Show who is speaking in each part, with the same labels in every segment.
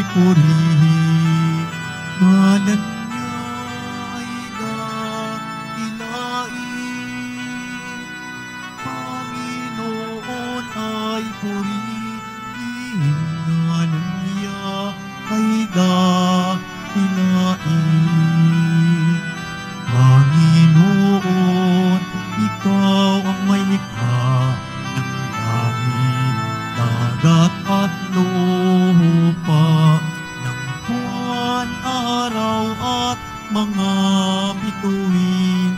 Speaker 1: ay purihin. Ngalan niya ay dakilain. Panginoon ay purihin. Ngalan niya ay dakilain. Panginoon, ikaw ang may likha ng langit, dagat at lupa, ng buwan, araw at mga bituin,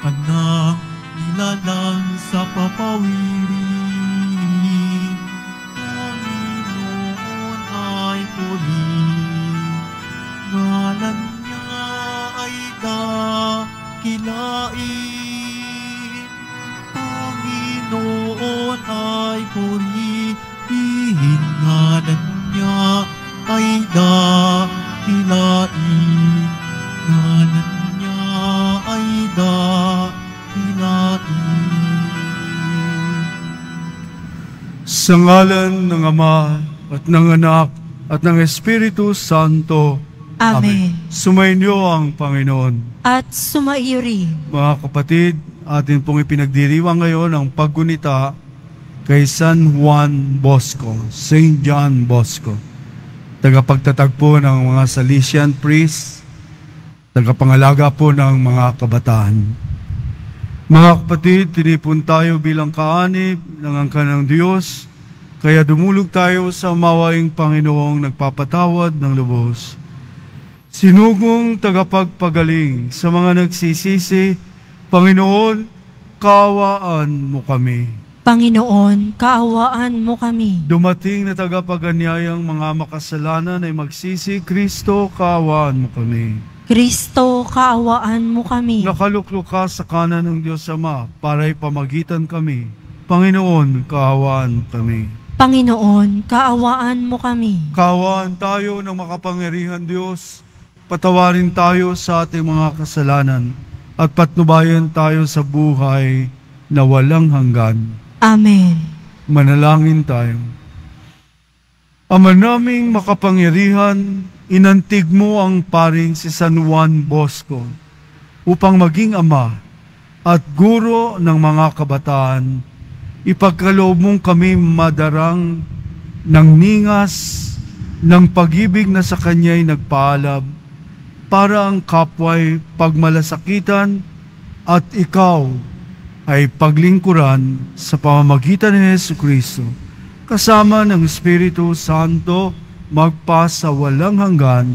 Speaker 1: kanang nilalang sa papawirin. Panginoon ay purihin. Ngalan niya ay dakilain. Panginoon ay purihin. Ngalan niya ay dakilain. Ngalan niya ay dakilain.
Speaker 2: Sa ngalan ng Ama at ng Anak at ng Espiritu Santo.
Speaker 3: Amen.
Speaker 2: Sumainyo ang Panginoon.
Speaker 3: At sumaiyo rin.
Speaker 2: Mga kapatid, atin pong ipinagdiriwang ngayon ang paggunita kay San Juan Bosco, St. John Bosco. Tagapagtatag po ng mga Salesian priests, tagapangalaga po ng mga kabataan. Mga kapatid, tinipon tayo bilang kaanib ng angkan ng Diyos, kaya dumulog tayo sa mawaing Panginoong nagpapatawad ng lubos. Sinugong tagapagpagaling sa mga nagsisisi, Panginoon, kaawaan mo kami.
Speaker 3: Panginoon, kaawaan mo kami.
Speaker 2: Dumating na tagapaganyayang mga makasalanan ay magsisi, Kristo, kaawaan mo kami.
Speaker 3: Kristo, kaawaan mo kami.
Speaker 2: Nakaluklok ka sa kanan ng Diyos Ama para ipamagitan kami. Panginoon, kaawaan mo kami.
Speaker 3: Panginoon, kaawaan mo kami.
Speaker 2: Kaawaan tayo ng makapangyarihan Diyos. Patawarin tayo sa ating mga kasalanan at patnubayan tayo sa buhay na walang hanggan.
Speaker 3: Amen.
Speaker 2: Manalangin tayo. Ama naming makapangyarihan, inantig mo ang paring si San Juan Bosco upang maging ama at guro ng mga kabataan. Ipagkaloob mong kami madarang ng ningas ng pag-ibig na sa kanya'y nagpaalab para ang kapwa'y pagmalasakitan at ikaw ay paglingkuran sa pamamagitan ni Jesucristo, kasama ng Espiritu Santo, magpa sa walang hanggan.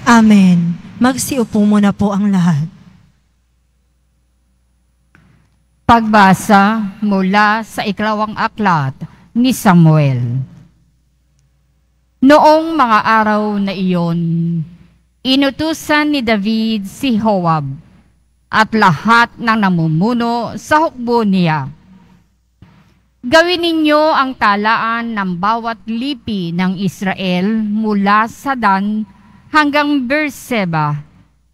Speaker 3: Amen. Magsiupo muna po ang lahat.
Speaker 4: Pagbasa mula sa ikalawang aklat ni Samuel. Noong mga araw na iyon, inutusan ni David si Joab at lahat ng namumuno sa hukbo niya. Gawin ninyo ang talaan ng bawat lipi ng Israel mula sa Dan hanggang Beerseba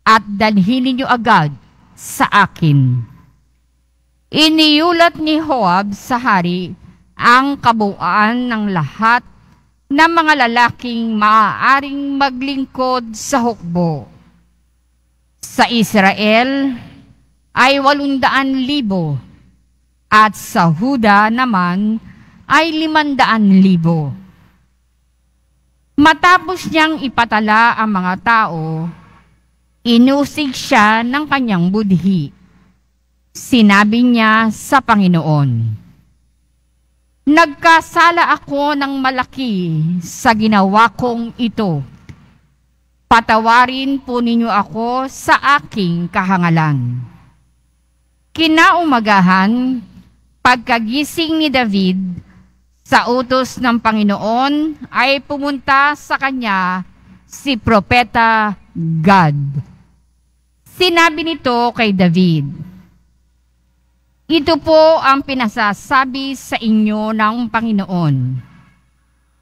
Speaker 4: at dalhin ninyo agad sa akin. Iniulat ni Joab sa hari ang kabuuan ng lahat ng mga lalaking maaaring maglingkod sa hukbo. Sa Israel ay 800,000 at sa Huda naman ay 500,000. Matapos niyang ipatala ang mga tao, inusig siya ng kanyang budhi. Sinabi niya sa Panginoon, "Nagkasala ako ng malaki sa ginawa kong ito. Patawarin po ninyo ako sa aking kahangalan." Kinaumagahan, pagkagising ni David, sa utos ng Panginoon ay pumunta sa kanya si Propeta Gad. Sinabi nito kay David, "Ito po ang pinasasabi sa inyo ng Panginoon.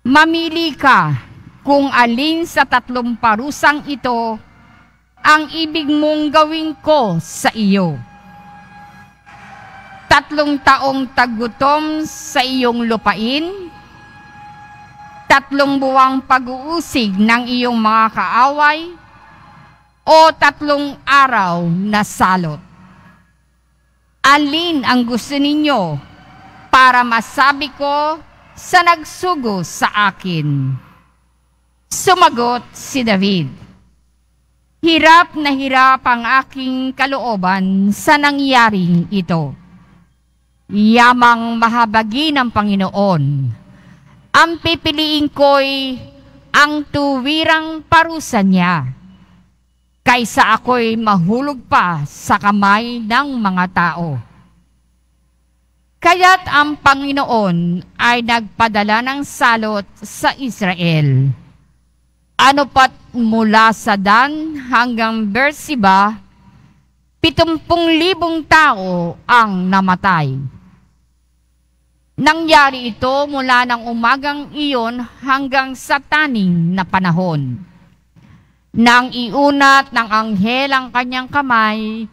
Speaker 4: Mamili ka kung alin sa 3 parusang ito ang ibig mong gawin ko sa iyo. 3 taong taggutom sa iyong lupain, 3 buwang pag-uusig ng iyong mga kaaway o 3 araw na salot? Alin ang gusto ninyo para masabi ko sa nagsugo sa akin? Sumagot si David, hirap na hirap ang aking kalooban sa nangyaring ito. Yamang mahabagi ng Panginoon, ang pipiliin ko'y ang tuwirang parusa niya, kaysa ako'y mahulog pa sa kamay ng mga tao. Kaya't ang Panginoon ay nagpadala ng salot sa Israel. Ano pat mula sa Dan hanggang Beersheba, 70,000 tao ang namatay. Nangyari ito mula ng umagang iyon hanggang sa taning na panahon. Nang iunat ng anghel ang kanyang kamay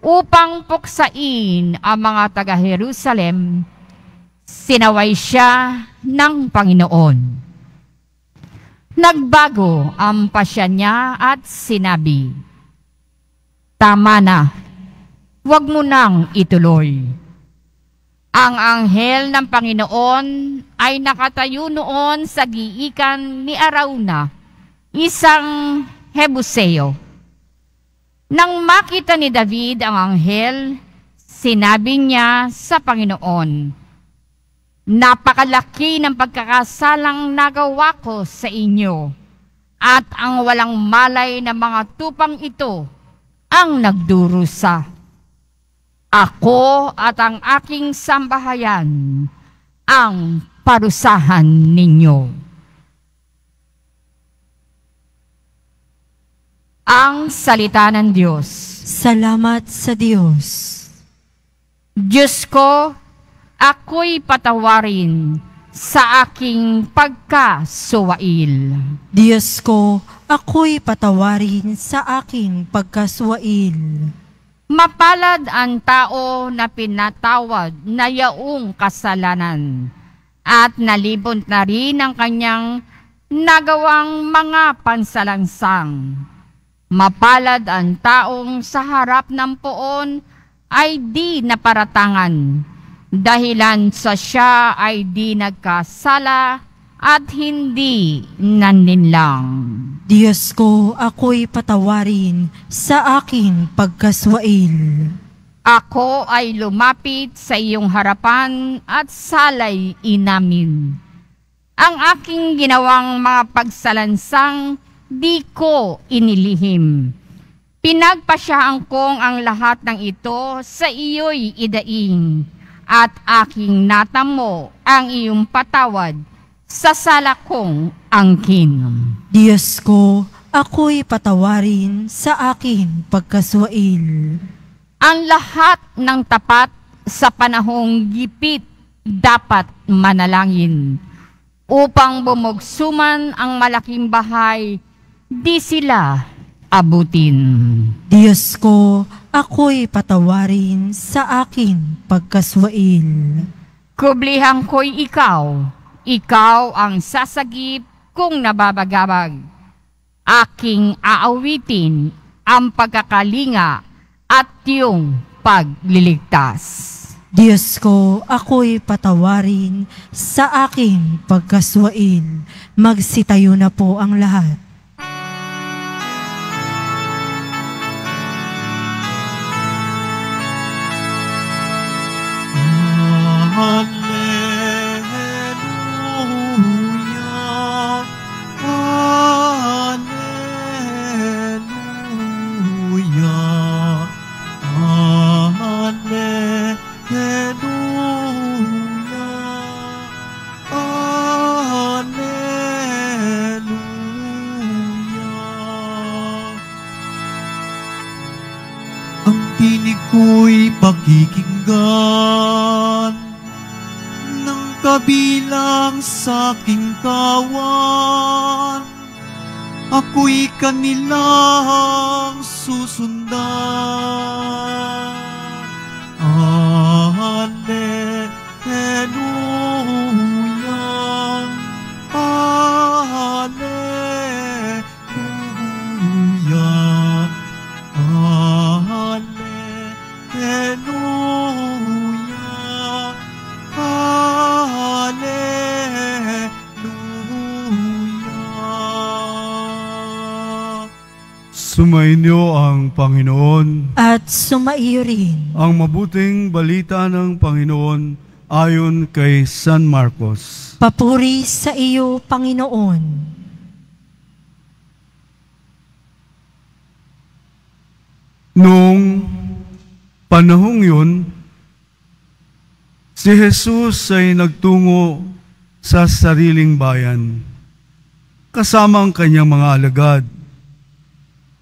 Speaker 4: upang puksain ang mga taga-Jerusalem, sinaway siya ng Panginoon. Nagbago ang pasya niya at sinabi, tama na, huwag mo nang ituloy. Ang anghel ng Panginoon ay nakatayo noon sa giikan ni Arauna, isang Hebuseo. Nang makita ni David ang anghel, sinabi niya sa Panginoon, napakalaki ng pagkakasalang nagawa ko sa inyo, at ang walang malay na mga tupang ito ang nagdurusa. Ako at ang aking sambahayan ang parusahan ninyo. Ang salita ng Diyos.
Speaker 3: Salamat sa Diyos.
Speaker 4: Diyos ko, ako'y patawarin sa aking pagkasuwail.
Speaker 3: Diyos ko, ako'y patawarin sa aking pagkasuwail.
Speaker 4: Mapalad ang tao na pinatawad na yaong kasalanan at nalibot na rin ang kanyang nagawang mga pansalangsang. Mapalad ang taong sa harap ng poon ay di naparatangan, dahilan sa siya ay di nagkasala at hindi naninlang.
Speaker 3: Diyos ko, ako'y patawarin sa aking pagkaswail.
Speaker 4: Ako ay lumapit sa iyong harapan at salay inamin. Ang aking ginawang mga pagsalansang di ko inilihim. Pinagpasyaan kong ang lahat ng ito sa iyo'y idaing, at aking natamo ang iyong patawad sa sala kong angkin.
Speaker 3: Diyos ko, ako'y patawarin sa aking pagkaswail.
Speaker 4: Ang lahat ng tapat sa panahong gipit dapat manalangin. Upang bumugsuman ang malaking bahay, di sila abutin.
Speaker 3: Diyos ko, ako'y patawarin sa aking pagkaswail.
Speaker 4: Kublihan ko'y ikaw ang sasagip kung nababagabag. Aking aawitin ang pagkakalinga at iyong pagliligtas.
Speaker 3: Diyos ko, ako'y patawarin sa aking pagkaswail. Magsitayo na po ang lahat.
Speaker 1: Hallelujah, Hallelujah, Hallelujah, Hallelujah. Ang tinig ko'y pakikinggan ng kabilang sa aking kawan. Ako'y kanilang susundan. Hallelujah, Hallelujah.
Speaker 2: Sumainyo ang Panginoon.
Speaker 3: At sumaiyo rin.
Speaker 2: Ang mabuting balita ng Panginoon ayon kay San Marcos.
Speaker 3: Papuri sa iyo, Panginoon.
Speaker 2: Noong panahong yun, si Jesus ay nagtungo sa sariling bayan, kasama ang kanyang mga alagad.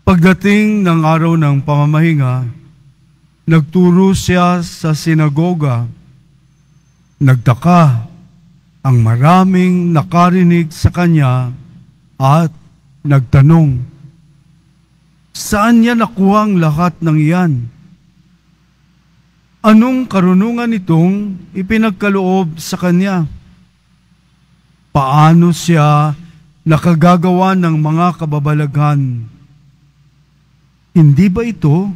Speaker 2: Pagdating ng araw ng pamamahinga, nagturo siya sa sinagoga. Nagtaka ang maraming nakarinig sa kanya at nagtanong, saan niya nakuha ang lahat ng iyan? Anong karunungan itong ipinagkaloob sa kanya? Paano siya nakagagawa ng mga kababalaghan? Hindi ba ito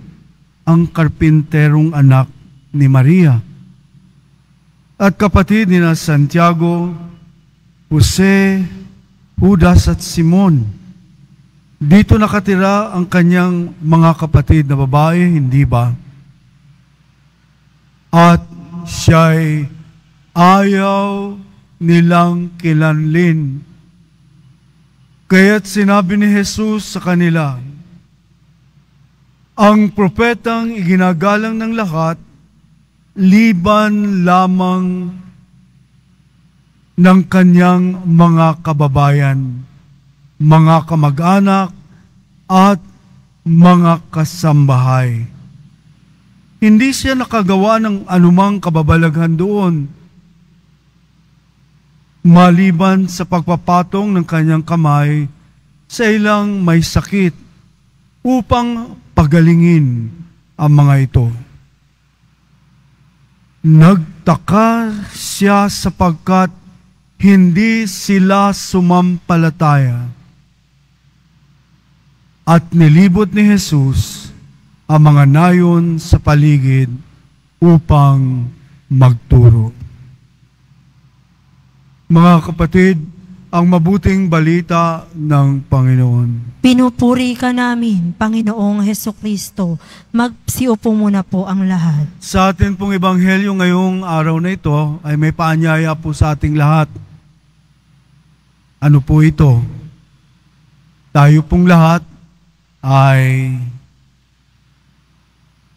Speaker 2: ang karpinterong anak ni Maria? At kapatid ni Santiago, Jose, Judas at Simon. Dito nakatira ang kanyang mga kapatid na babae, hindi ba? At siya'y ayaw nilang kilanlin. Kaya't sinabi ni Jesus sa kanila, ang propetang iginagalang ng lahat, liban lamang ng kanyang mga kababayan, mga kamag-anak, at mga kasambahay. Hindi siya nakagawa ng anumang kababalaghan doon, maliban sa pagpapatong ng kanyang kamay sa ilang may sakit upang pagalingin ang mga ito. Nagtaka siya sapagkat hindi sila sumampalataya. At nilibot ni Jesus ang mga nayon sa paligid upang magturo. Mga kapatid, ang mabuting balita ng Panginoon.
Speaker 3: Pinupuri ka namin, Panginoong Hesukristo. Magsiupo muna po ang lahat.
Speaker 2: Sa atin pong ebanghelyo ngayong araw na ito ay may paanyaya po sa ating lahat. Ano po ito? Tayo pong lahat ay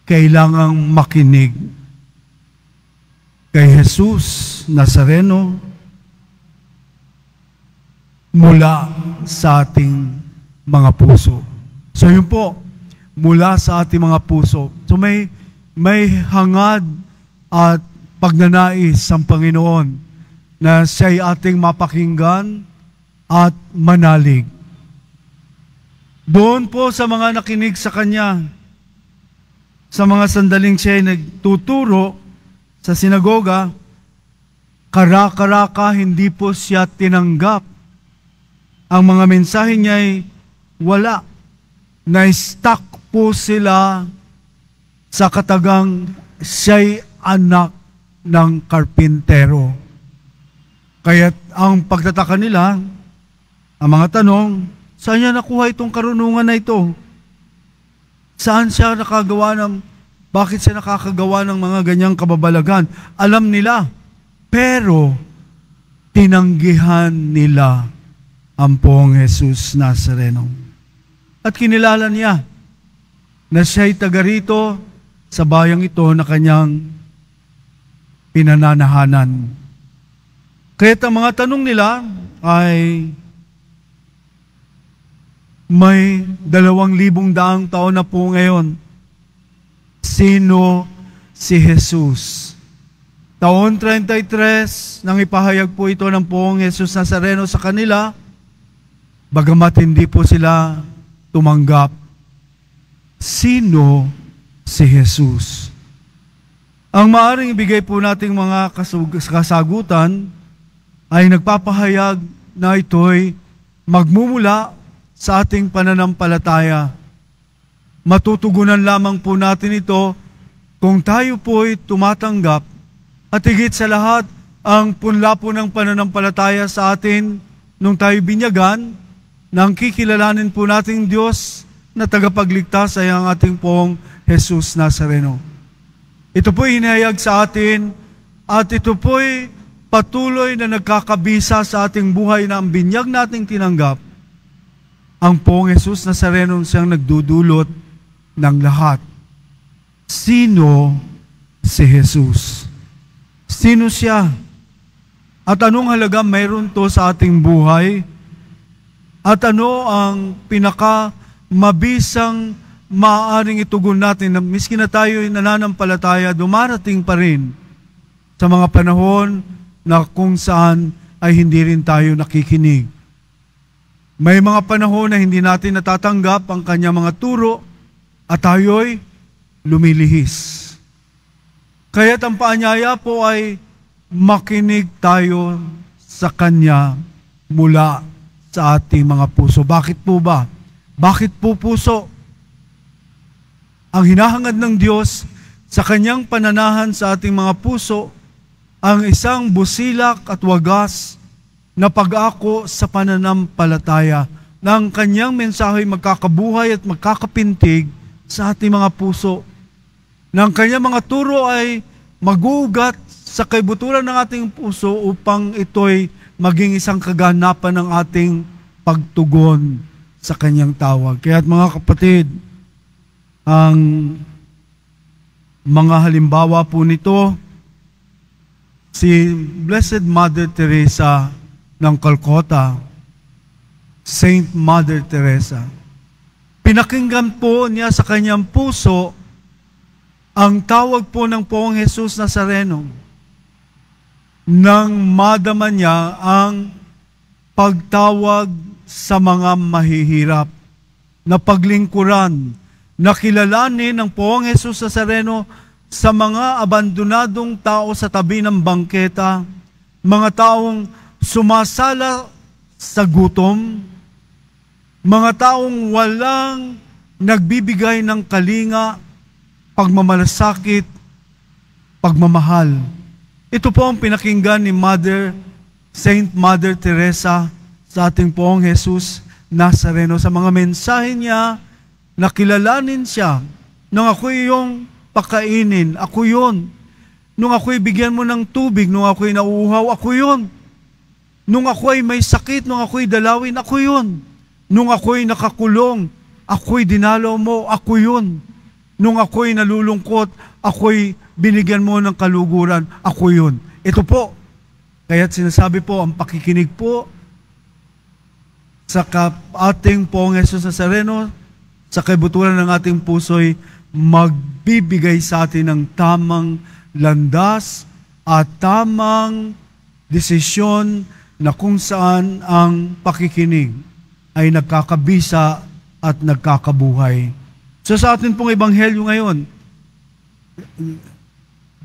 Speaker 2: kailangang makinig kay Jesus Nazareno mula sa ating mga puso. So yun po, mula sa ating mga puso. So may hangad at pagnanais ang Panginoon na siya'y ating mapakinggan at manalig. Doon po sa mga nakinig sa Kanya, sa mga sandaling siya'y nagtuturo sa sinagoga, kara-karaka hindi po siya tinanggap. Ang mga mensahe niya'y wala. Na-stuck po sila sa katagang siya'y anak ng karpintero. Kaya't ang pagtataka nila, ang mga tanong, saan niya nakuha itong karunungan na ito? Saan siya bakit siya nakakagawa ng mga ganyang kababalaghan? Alam nila, pero tinanggihan nila ang Poong Jesus Nazareno. At kinilala niya na siya'y taga rito sa bayang ito na kanyang pinananahanan. Kaya't ang mga tanong nila ay may 2,000 taon na po ngayon. Sino si Jesus? Taon 33 nang ipahayag po ito ng Poong Jesus Nazareno sa kanila, bagamat hindi po sila tumanggap. Sino si Jesus? Ang maaring ibigay po nating mga kasagutan ay nagpapahayag na ito'y magmumula sa ating pananampalataya. Matutugunan lamang po natin ito kung tayo po'y tumatanggap at higit sa lahat ang punla po ng pananampalataya sa atin nung tayo binyagan, nang kikilalanin po nating Diyos na tagapagligtas ay ang ating pong Jesus Nazareno. Ito po'y hinahayag sa atin at ito po'y patuloy na nagkakabisa sa ating buhay na ang binyag nating tinanggap. Ang pong Jesus Nazareno siyang nagdudulot ng lahat. Sino si Jesus? Sino siya? At anong halaga mayroon to sa ating buhay? At ano ang mabisang maaaring itugon natin na miski na tayo'y nananampalataya, dumarating pa rin sa mga panahon na kung saan ay hindi rin tayo nakikinig. May mga panahon na hindi natin natatanggap ang kanyang mga turo at tayo'y lumilihis. Kaya't ang paanyaya po ay makinig tayo sa kanya mula sa ating mga puso. Bakit po ba? Bakit po puso? Ang hinahangad ng Diyos sa kanyang pananahan sa ating mga puso ang isang busilak at wagas na pag-ako sa pananampalataya na ang kanyang mensahe magkakabuhay at magkakapintig sa ating mga puso. Na ang kanyang mga turo ay magugat sa kaibuturan ng ating puso upang ito'y maging isang kaganapan ng ating pagtugon sa kanyang tawag. Kaya't mga kapatid, ang mga halimbawa po nito, si Blessed Mother Teresa ng Calcutta, Saint Mother Teresa. Pinakinggan po niya sa kanyang puso ang tawag po ng Poong Jesus Nazareno nang madama niya ang pagtawag sa mga mahihirap na paglingkuran, na kilalanin ng Poong Jesus Nazareno sa mga abandonadong tao sa tabi ng bangketa, mga taong sumasala sa gutom, mga taong walang nagbibigay ng kalinga, pagmamalasakit, pagmamahal. Ito po ang pinakinggan ni Saint Mother Teresa sa ating Poong Jesus Nazareno. Sa mga mensahe niya, nakilalanin siya. Nung ako'y iyong pakainin, ako yun. Nung ako'y bigyan mo ng tubig, nung ako'y nauuhaw, ako yun. Nung ako'y may sakit, nung ako'y dalawin, ako yun. Nung ako'y nakakulong, ako'y dinalaw mo, ako yun. Nung ako'y nalulungkot, ako'y binigyan mo ng kaluguran, ako yun. Ito po. Kaya't sinasabi po, ang pakikinig po sa ating Poong Jesus Nazareno, sa kaibuturan ng ating puso'y magbibigay sa atin ng tamang landas at tamang desisyon na kung saan ang pakikinig ay nagkakabisa at nagkakabuhay. So sa atin pong ebanghelyo ngayon,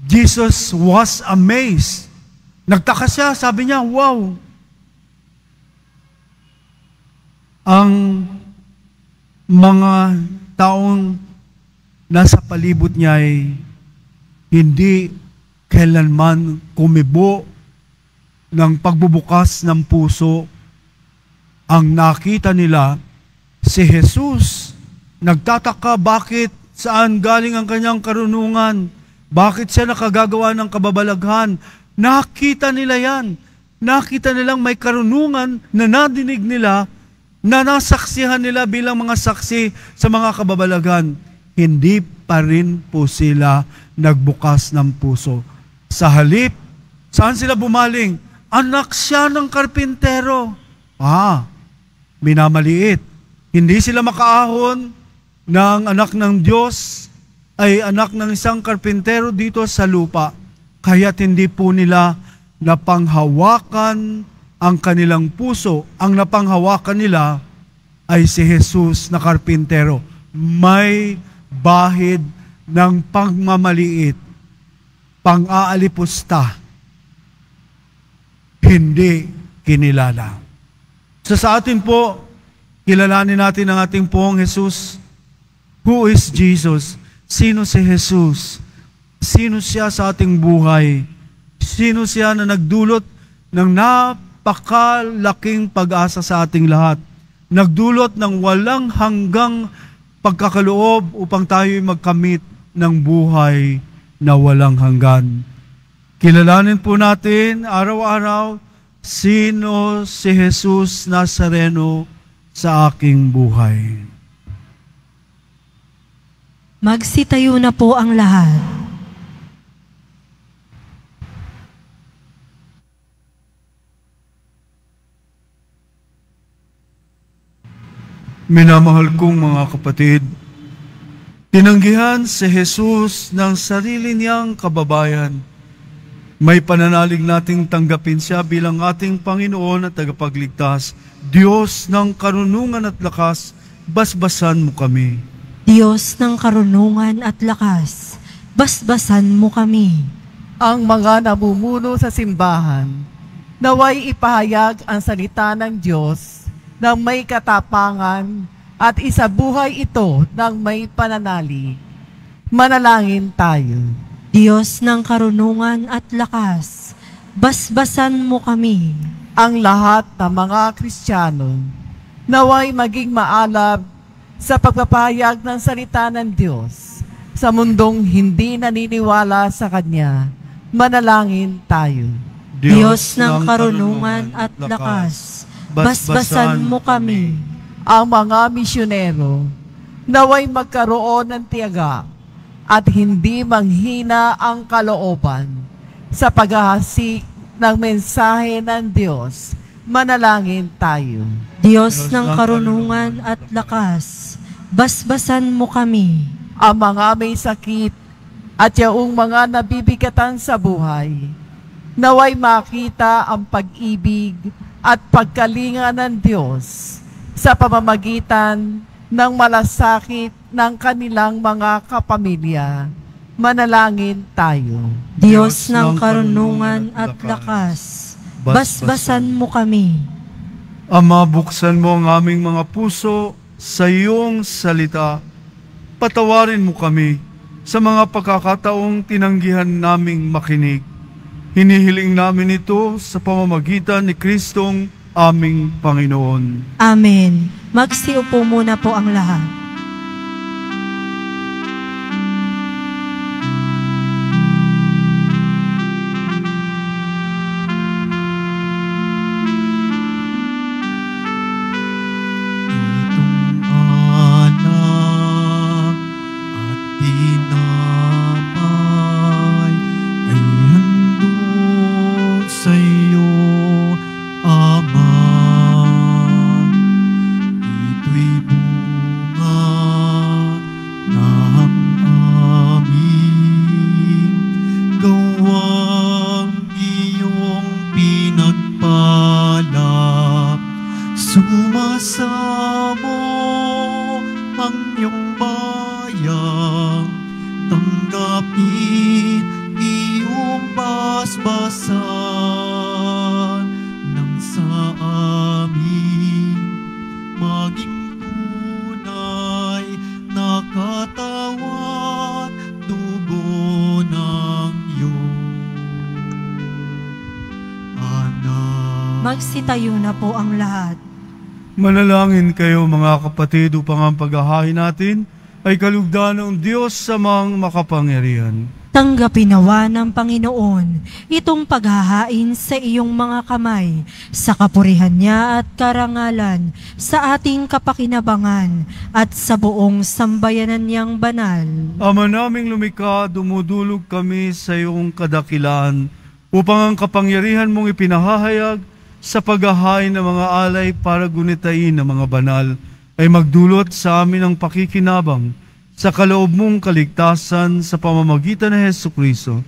Speaker 2: Jesus was amazed. Nagtaka siya, sabi niya, wow! Ang mga taong nasa palibot niya ay hindi kailanman kumibo ng pagbubukas ng puso. Ang nakita nila, si Jesus. Nagtataka bakit, saan galing ang kanyang karunungan, bakit siya nakagagawa ng kababalaghan. Nakita nila yan. Nakita nilang may karunungan na nadinig nila, na nasaksihan nila bilang mga saksi sa mga kababalaghan. Hindi pa rin po sila nagbukas ng puso. Sa halip, saan sila bumaling? Anak siya ng karpintero. Minamaliit. Hindi sila makaahon ng anak ng Diyos ay anak ng isang karpintero dito sa lupa. Kaya't hindi po nila napanghawakan ang kanilang puso. Ang napanghawakan nila ay si Jesus na karpintero. May bahid ng pagmamaliit, pang-aalipusta, hindi kinilala. So sa atin po, kilalanin natin ang ating Poong Jesus. Who is Jesus? Sino si Jesus? Sino siya sa ating buhay? Sino siya na nagdulot ng napakalaking pag-asa sa ating lahat? Nagdulot ng walang hanggang pagkakaloob upang tayo'y magkamit ng buhay na walang hanggan. Kilalanin po natin araw-araw sino si Jesus Nazareno sa aking buhay.
Speaker 3: Magsitayo na po ang lahat.
Speaker 2: Minamahal kong mga kapatid, tinanggihan si Jesus ng sarili niyang kababayan. May pananalig nating tanggapin siya bilang ating Panginoon at tagapagligtas. Diyos ng karunungan at lakas, basbasan mo kami.
Speaker 3: Diyos ng karunungan at lakas, basbasan mo kami.
Speaker 5: Ang mga namumuno sa simbahan, naway ipahayag ang salita ng Diyos ng may katapangan at isabuhay ito ng may pananalig. Manalangin tayo.
Speaker 3: Diyos ng karunungan at lakas, basbasan mo kami.
Speaker 5: Ang lahat ng mga Kristiyano, naway maging maalab sa pagpapahayag ng salita ng Diyos sa mundong hindi naniniwala sa Kanya. Manalangin tayo.
Speaker 3: Diyos ng karunungan at lakas, basbasan mo kami.
Speaker 5: Ang mga misyonero, naway magkaroon ng tiyaga at hindi manghina ang kalooban sa paghahasik ng mensahe ng Diyos. Manalangin tayo.
Speaker 3: Diyos ng karunungan at lakas, basbasan mo kami.
Speaker 5: Ang mga may sakit at yaong mga nabibigatan sa buhay, naway makita ang pag-ibig at pagkalinga ng Diyos sa pamamagitan ng malasakit ng kanilang mga kapamilya. Manalangin tayo.
Speaker 3: Diyos ng karunungan at lakas, basbasan mo kami.
Speaker 2: Ama, buksan mo ang aming mga puso sa iyong salita. Patawarin mo kami sa mga pagkakataong tinanggihan naming makinig. Hinihiling namin ito sa pamamagitan ni Kristong aming Panginoon.
Speaker 3: Amen. Magsiupo muna po ang lahat. Magsitayo na po ang lahat.
Speaker 2: Manalangin kayo mga kapatid upang ang paghahain natin ay kalugdan ng Diyos sa mga makapangyarihan.
Speaker 3: Tanggapin nawa ng Panginoon itong paghahain sa iyong mga kamay, sa kapurihan niya at karangalan, sa ating kapakinabangan at sa buong sambayanan niyang banal.
Speaker 2: Ama naming lumikha, dumudulog kami sa iyong kadakilaan upang ang kapangyarihan mong ipinahahayag sa paghahain ng mga alay para gunitain ng mga banal ay magdulot sa amin ang pakikinabang sa kaloob mong kaligtasan sa pamamagitan ng Hesukristo,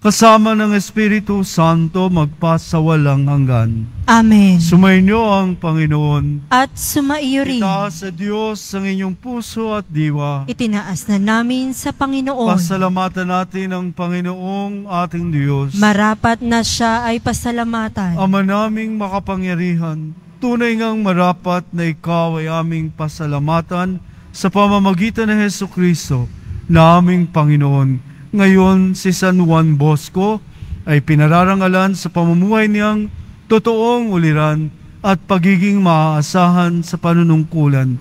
Speaker 2: kasama ng Espiritu Santo magpasawalang hanggan.
Speaker 3: Amen.
Speaker 2: Sumainyo ang Panginoon.
Speaker 3: At sumaiyo rin.
Speaker 2: Itaas sa Diyos ang inyong puso at diwa.
Speaker 3: Itinaas na namin sa Panginoon.
Speaker 2: Pasalamatan natin ang Panginoong ating Diyos.
Speaker 3: Marapat na siya ay pasalamatan.
Speaker 2: Ama naming makapangyarihan, tunay ngang marapat na ikaw ay aming pasalamatan sa pamamagitan ng Hesukristo na aming Panginoon. Ngayon, si San Juan Bosco ay pinararangalan sa pamumuhay niyang totoong uliran at pagiging maaasahan sa panunungkulan.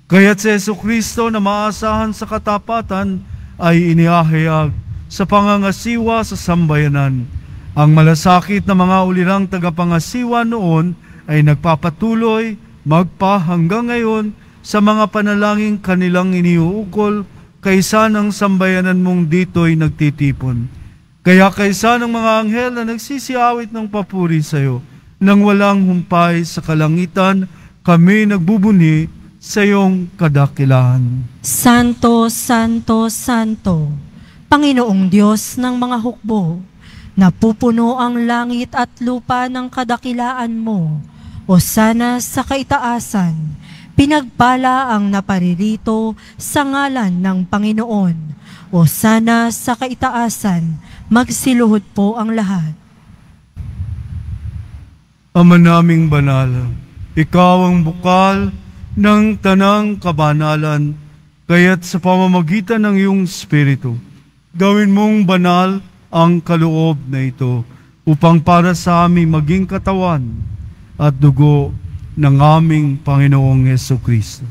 Speaker 2: Kaya't si Jesucristo na maasahan sa katapatan ay inihahayag sa pangangasiwa sa sambayanan. Ang malasakit na mga ulirang tagapangasiwa noon ay nagpapatuloy hanggang ngayon sa mga panalangin kanilang iniuukol kaysa ng sambayanan mong dito'y nagtitipon. Kaya kaysa ng mga anghel na nagsisiawit ng papuri sa iyo, nang walang humpay sa kalangitan, kami nagbubuni sa iyong kadakilahan.
Speaker 3: Santo, Santo, Santo, Panginoong Diyos ng mga hukbo, napupuno ang langit at lupa ng kadakilaan mo. Hosana sa kaitaasan, pinagpala ang naparirito sa ngalan ng Panginoon. Hosana sa kaitaasan, magsiluhod po ang lahat.
Speaker 2: Ama naming banal, ikaw ang bukal ng tanang kabanalan, kaya't sa pamamagitan ng iyong Espiritu, gawin mong banal ang kaloob na ito upang para sa amin maging katawan at dugo ng aming Panginoong Jesucristo.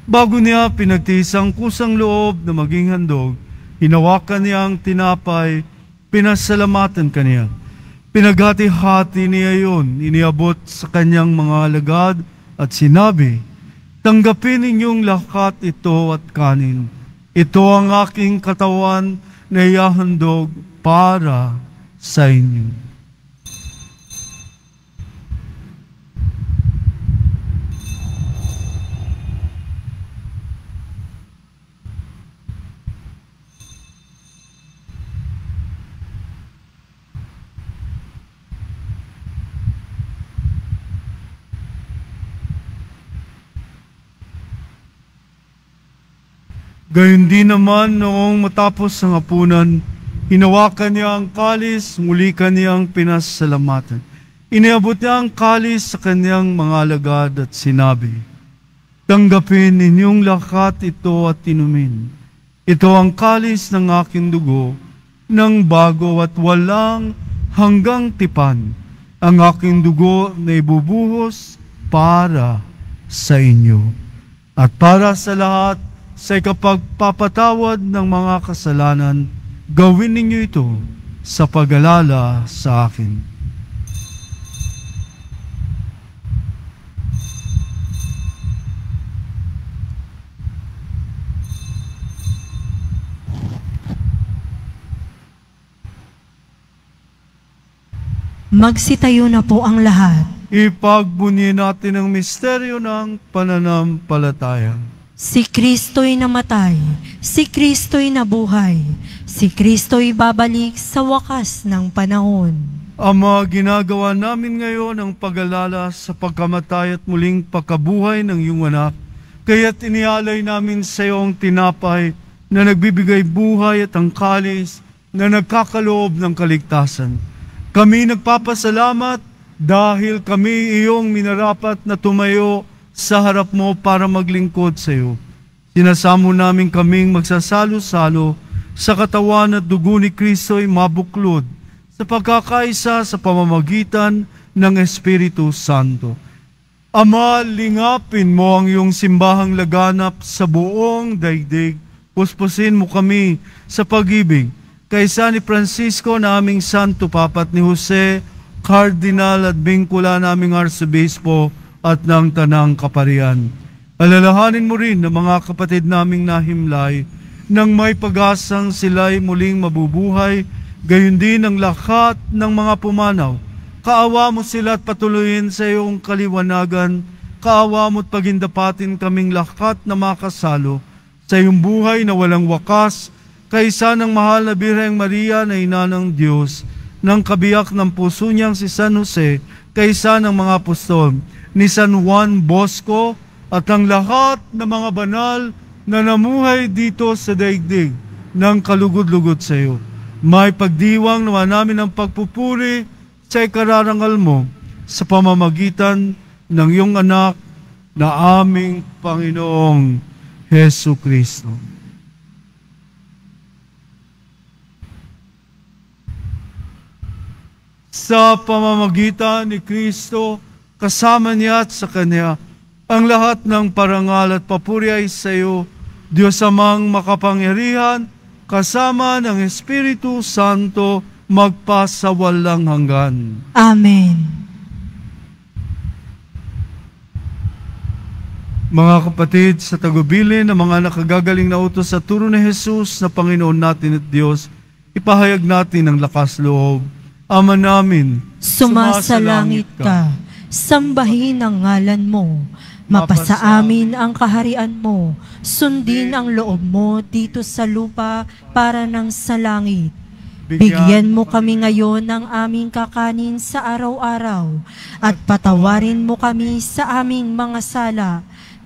Speaker 2: Bago niya pinagtiis ang kusang loob na maging handog, hinawakan niya ang tinapay, pinasalamatan kaniya. Pinaghati-hati niya yun, iniabot sa kanyang mga alagad at sinabi, tanggapin ninyong lahat ito at kanin. Ito ang aking katawan na ihahandog para sa inyo. Gayon din naman noong matapos ang hapunan, hinawakan niya ang kalis, muli kaniyang pinasalamatan. Iniabot niya ang kalis sa kanyang mga alagad at sinabi, tanggapin ninyong lahat ito at inumin. Ito ang kalis ng aking dugo, ng bago at walang hanggang tipan, ang aking dugo na ibubuhos para sa inyo. At para sa lahat, sa ikapagpapatawad ng mga kasalanan, gawin ninyo ito sa pag-alala sa akin.
Speaker 3: Magsitayo na po ang lahat.
Speaker 2: Ipagbunyi natin ang misteryo ng pananampalataya.
Speaker 3: Si Kristo'y namatay, si Kristo'y nabuhay, si Kristo'y babalik sa wakas ng panahon.
Speaker 2: Ama, ginagawa namin ngayon ang pag-alala sa pagkamatay at muling pagkabuhay ng iyong anak. Kaya't inialay namin sa iyo ang tinapay na nagbibigay buhay at ang kalis na nagkakaloob ng kaligtasan. Kami nagpapasalamat dahil kami iyong minarapat na tumayo sa harap mo para maglingkod sa iyo. Sinasamo namin kaming magsasalo-salo sa katawan at dugo ni Kristo ay mabuklod sa pagkakaisa sa pamamagitan ng Espiritu Santo. Ama, lingapin mo ang iyong simbahang laganap sa buong daigdig. Puspusin mo kami sa pag-ibig kaysa ni Francisco na aming Santo Papa at ni Jose, Cardinal at bingkula naming Arsobispo at ng Tanang Kaparian. Alalahanin mo rin ang mga kapatid naming nahimlay nang may pag-asang sila'y muling mabubuhay, gayon din ang lahat ng mga pumanaw. Kaawa mo sila at patuloyin sa iyong kaliwanagan. Kaawa mo at pagindapatin kaming lahat na makasalo sa iyong buhay na walang wakas, kaysa ng mahal na Birheng Maria na ina ng Diyos, ng kabiyak ng puso niyang si San Jose, kaysa ng mga apostol, ni San Juan Bosco at ang lahat ng mga banal na namuhay dito sa daigdig ng kalugod-lugod sa iyo. May pagdiwang naman namin ang pagpupuri sa ikararangal mo sa pamamagitan ng iyong anak na aming Panginoong Hesu Kristo. Sa pamamagitan ni Kristo, kasama niya at sa Kanya, Ang lahat ng parangal at papuri ay sa iyo, Diyos Amang makapangyarihan, kasama ng Espiritu Santo, magpasawalang hanggan.
Speaker 3: Amen.
Speaker 2: Mga kapatid, sa tagubilin ng mga nakagagaling na utos sa turo ni Jesus na Panginoon natin at Diyos, ipahayag natin ang lakas loob. Ama namin,
Speaker 3: Sumasalangit ka, sambahin ang ngalan mo, mapasa amin ang kaharian mo, sundin ang loob mo dito sa lupa para ng sa langit. Bigyan mo kami ngayon ng aming kakanin sa araw-araw at patawarin mo kami sa aming mga sala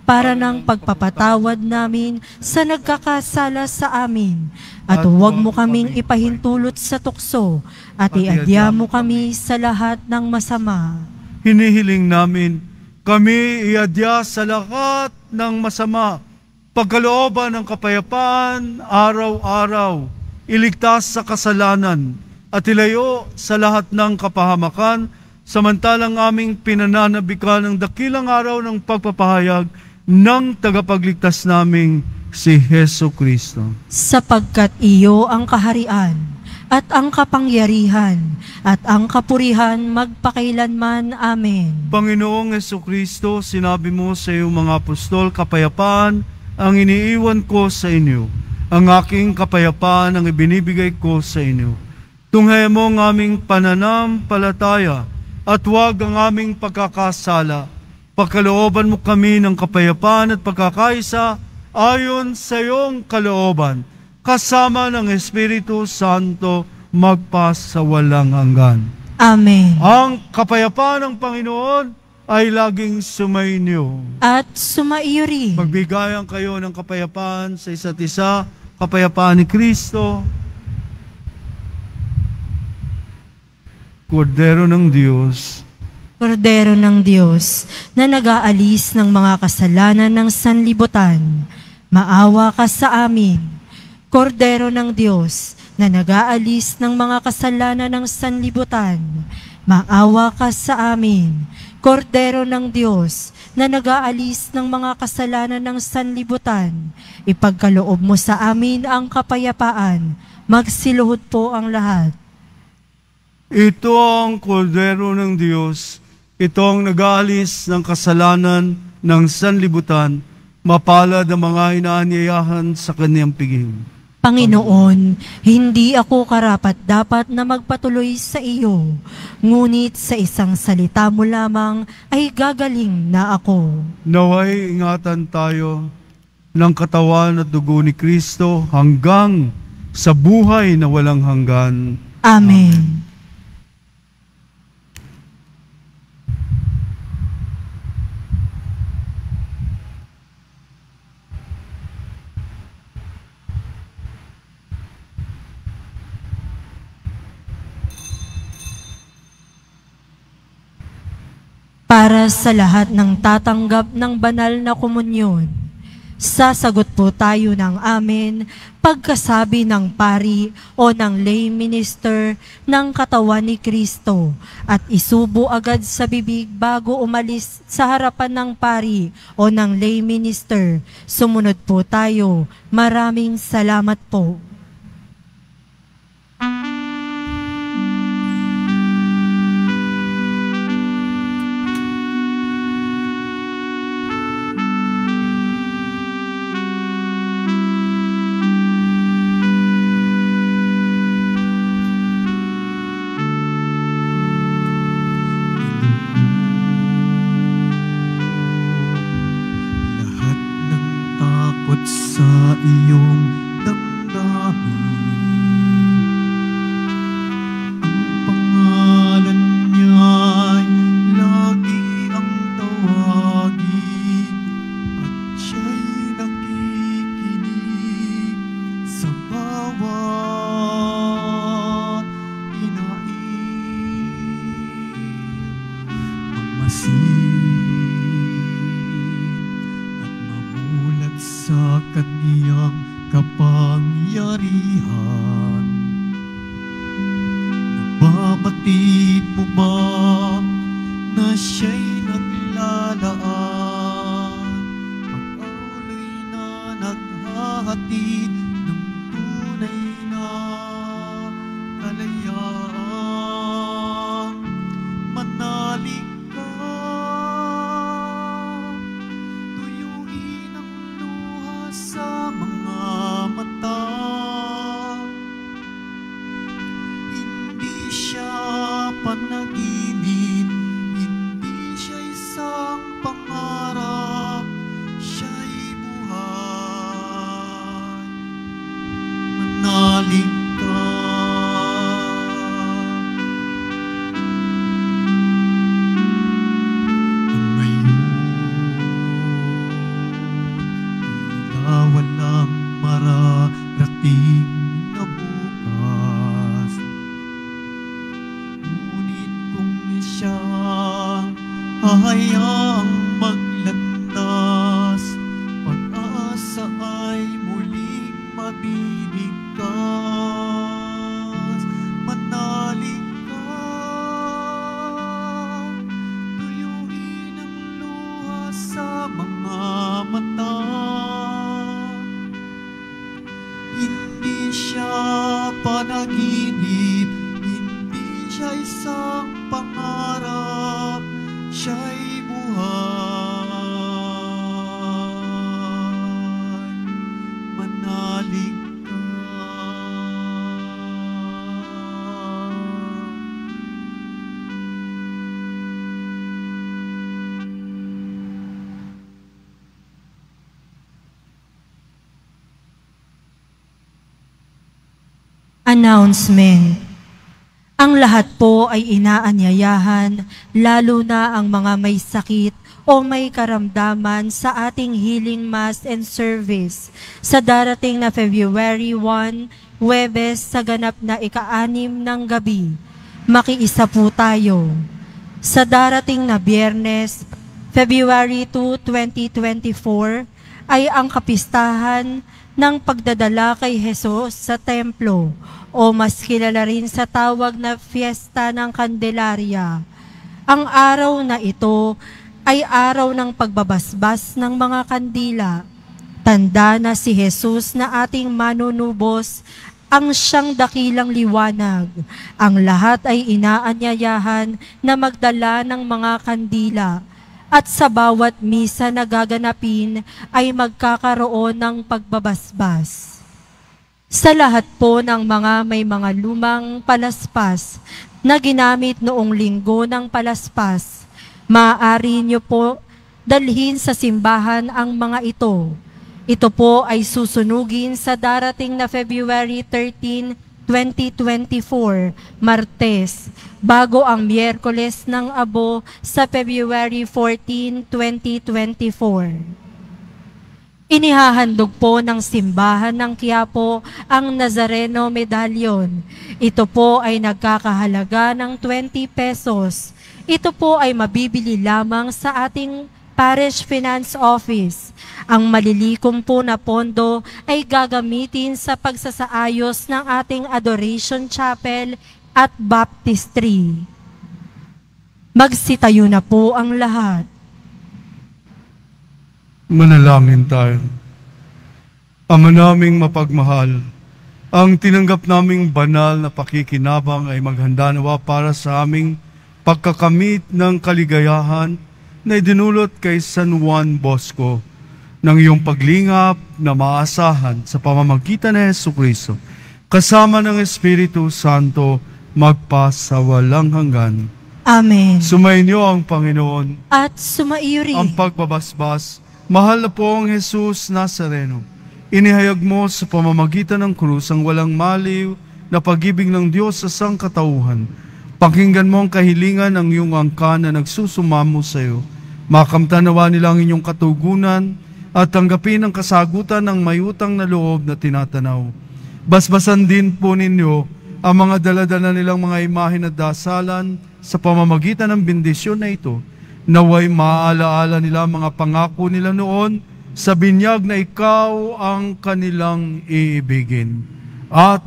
Speaker 3: para ng pagpapatawad namin sa nagkakasala sa amin. At huwag mo kaming ipahintulot sa tukso at iadya mo kami sa lahat ng masama.
Speaker 2: hinihiling namin, kami iadya sa lahat ng masama, pagkalooban ng kapayapaan araw-araw, iligtas sa kasalanan, at ilayo sa lahat ng kapahamakan, samantalang aming pinananabikan ng dakilang araw ng pagpapahayag ng tagapagligtas naming si Heso Kristo.
Speaker 3: Sapagkat iyo ang kaharian, at ang kapangyarihan, at ang kapurihan magpakailanman. Amen.
Speaker 2: Panginoong Heso Kristo, sinabi mo sa iyong mga apostol, kapayapaan ang iniiwan ko sa inyo. Ang aking kapayapaan ang ibinibigay ko sa inyo. Tunghayan mo ang aming pananampalataya at huwag ang aming pagkakasala. Pagkalooban mo kami ng kapayapaan at pagkakaisa ayon sa iyong kalooban, kasama ng Espiritu Santo magpasawalang hanggan.
Speaker 3: Amen.
Speaker 2: Ang kapayapaan ng Panginoon ay laging sumainyo.
Speaker 3: At sumaiyo rin.
Speaker 2: Magbigayan kayo ng kapayapaan sa isa't isa, kapayapaan ni Kristo. Kordero ng Diyos,
Speaker 3: Kordero ng Diyos, na nag-aalis ng mga kasalanan ng sanlibutan, maawa ka sa amin. Kordero ng Diyos, na nag-aalis ng mga kasalanan ng sanlibutan, maawa ka sa amin. Kordero ng Diyos, na nag-aalis ng mga kasalanan ng sanlibutan, ipagkaloob mo sa amin ang kapayapaan. Magsiluhod po ang lahat.
Speaker 2: ito ang Kordero ng Diyos, ito ang nag-aalis ng kasalanan ng sanlibutan, mapalad ang mga inaanyayahan sa kanyang piging.
Speaker 3: Panginoon, hindi ako karapat-dapat na magpatuloy sa iyo, ngunit sa isang salita mo lamang ay gagaling na ako.
Speaker 2: Naway ingatan tayo ng katawan at dugo ni Kristo hanggang sa buhay na walang hanggan.
Speaker 3: Amen. Para sa lahat ng tatanggap ng banal na komunyon, sasagot po tayo ng amen pagkasabi ng pari o ng lay minister ng katawan ni Kristo at isubo agad sa bibig bago umalis sa harapan ng pari o ng lay minister. Sumunod po tayo. Maraming salamat po.
Speaker 1: Lahat ng takot sa iyong damdamin, ang pangalan niya'y lagi ang tawagin, at siya'y nakikinig sa bawat hinaing. Mamasid at mamulat sa kaniyang kapangyarihan. Nababatid mo ba na siya'y naglalaan manalig ka. Ang ngayon, tila walang mararating na bukas. Ngunit kung siyang hahayaang maglandas, pag-asa ay muling mabibigkas. Manalig ka, tuyuin ang luha sa mga mata. Hindi siya panaginip, hindi siya isang pangarap, siya'y buhay. Manalig ka.
Speaker 3: Announcement. Ang lahat po ay inaanyayahan, lalo na ang mga may sakit o may karamdaman sa ating healing mass and service sa darating na February 1, Huwebes sa ganap na ika-6 ng gabi. Makiisa po tayo. Sa darating na Biyernes, February 2, 2024, ay ang kapistahan ng pagdadala kay Jesus sa templo o mas kilala rin sa tawag na Fiesta ng Candelaria. Ang araw na ito ay araw ng pagbabasbas ng mga kandila. Tanda na si Jesus na ating manunubos, ang siyang dakilang liwanag. Ang lahat ay inaanyayahan na magdala ng mga kandila. At sa bawat misa na gaganapin ay magkakaroon ng pagbabasbas. Sa lahat po ng mga may mga lumang palaspas na ginamit noong linggo ng palaspas, maaari niyo po dalhin sa simbahan ang mga ito. Ito po ay susunugin sa darating na February 13, 2024, Martes, bago ang Miyerkules ng Abo sa February 14, 2024. Inihahandog po ng simbahan ng Quiapo ang Nazareno Medallion. Ito po ay nagkakahalaga ng 20 pesos. Ito po ay mabibili lamang sa ating Parish Finance Office. Ang malilikom po na pondo ay gagamitin sa pagsasaayos ng ating Adoration Chapel at Baptistry. Magsitayo na po ang lahat.
Speaker 2: Manalangin tayo. Ama naming mapagmahal, ang tinanggap naming banal na pakikinabang ay maghanda nawa para sa aming pagkakamit ng kaligayahan na idinulot kay San Juan Bosco ng iyong paglingap na maasahan sa pamamagitan ni Jesucristo, kasama ng Espiritu Santo, magpasawalang hanggan.
Speaker 3: Amen.
Speaker 2: Sumainyo ang Panginoon
Speaker 3: At sumaiyo rin
Speaker 2: ang pagbabasbas. Mahal na pong Jesus Nazareno, inihayag mo sa pamamagitan ng krus ang walang maliw na pag-ibig ng Diyos sa sangkatauhan. Pakinggan mo ang kahilingan ng iyong angkan na nagsusumamo sa iyo. Makamtanawa nila ang inyong katugunan at tanggapin ang kasagutan ng may utang na loob na tinatanaw. Basbasan din po ninyo ang mga daladala nilang mga imahen at dasalan sa pamamagitan ng bendisyon na ito. Naway maaalaala nila mga pangako nila noon sa binyag na ikaw ang kanilang iibigin. At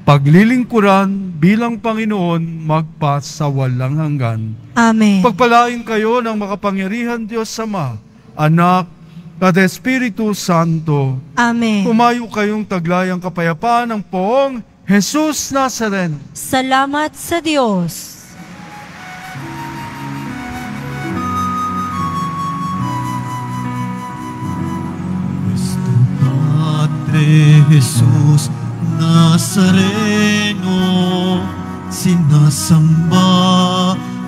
Speaker 2: paglilingkuran bilang Panginoon magpasawalang hanggan.
Speaker 3: Amen.
Speaker 2: Pagpalain kayo ng makapangyarihan Diyos Ama, Anak, at Espiritu Santo.
Speaker 3: Amen.
Speaker 2: Umayo kayong taglayang kapayapaan ng poong Jesus Nazareno.
Speaker 3: Salamat sa Diyos.
Speaker 1: Cristo Padre Jesus Nazareno, sinasamba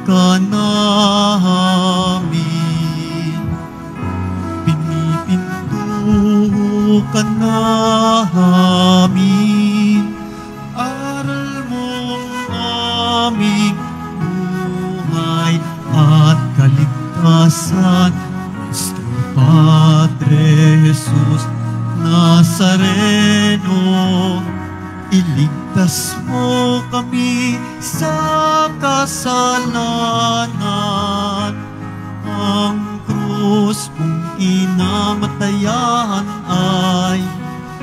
Speaker 1: ka namin. Pinipinto ka namin Jesus Nazareno, iligtas mo kami sa kasalanan. Ang krus mong kinamatayan ay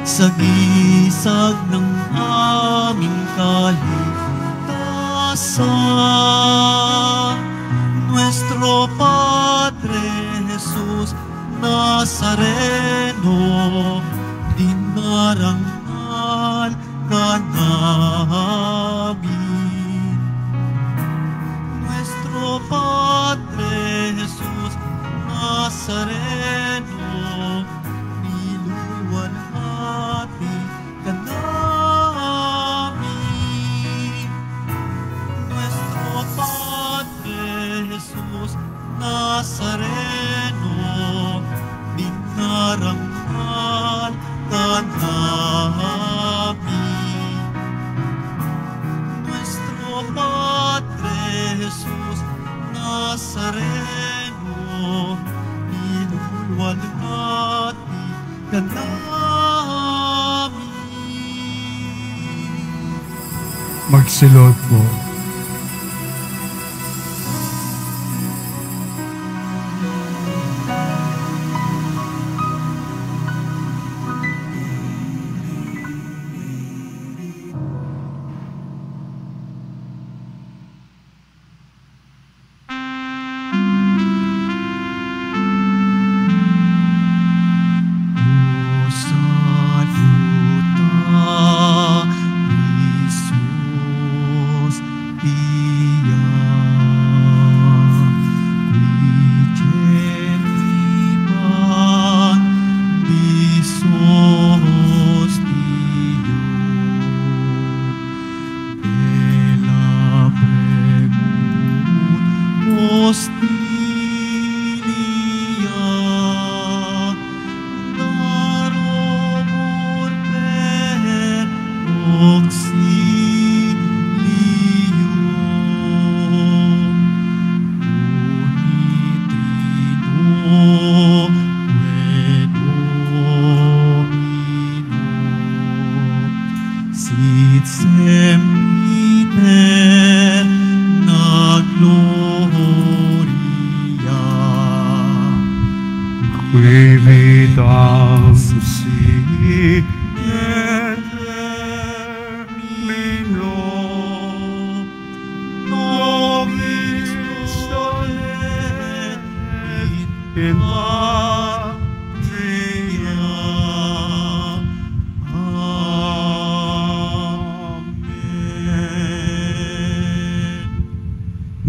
Speaker 1: sagisag ng aming kaligtasan. Nuestro Padre Jesus Nazareno, dinarangal ka namin. Nuestro Padre Jesus Nazareno, niluwalhati ka namin. Nuestro Padre Jesus Nazareno, dinarangal ka namin. Nuestro Padre Jesus Nazareno, niluluwalhati ka namin.
Speaker 2: Magsilot po.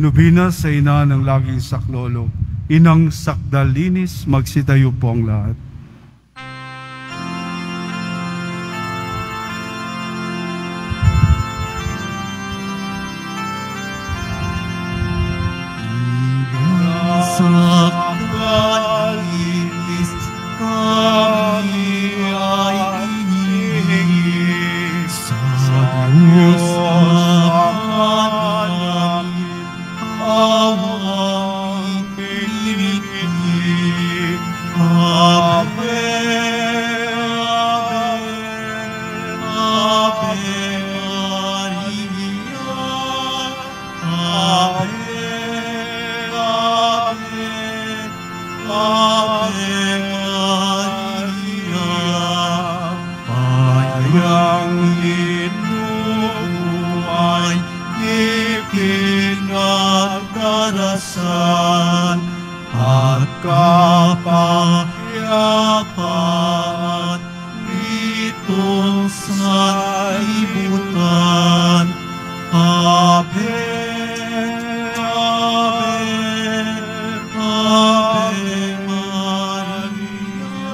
Speaker 2: Nobina sa ina ng laging saklolo, inang sakdalinis, magsitayo po ang lahat.
Speaker 1: Sakdalinis, kami ay hihingin sa Diyos namin. Awang pinipig, Ave, Ave, Ave Maria, Ave, Ave, Ave Maria. Payang inuay, ipinagdarasan at kapahyapan itong sa ibutan. Ave, Ave, Ave Maria,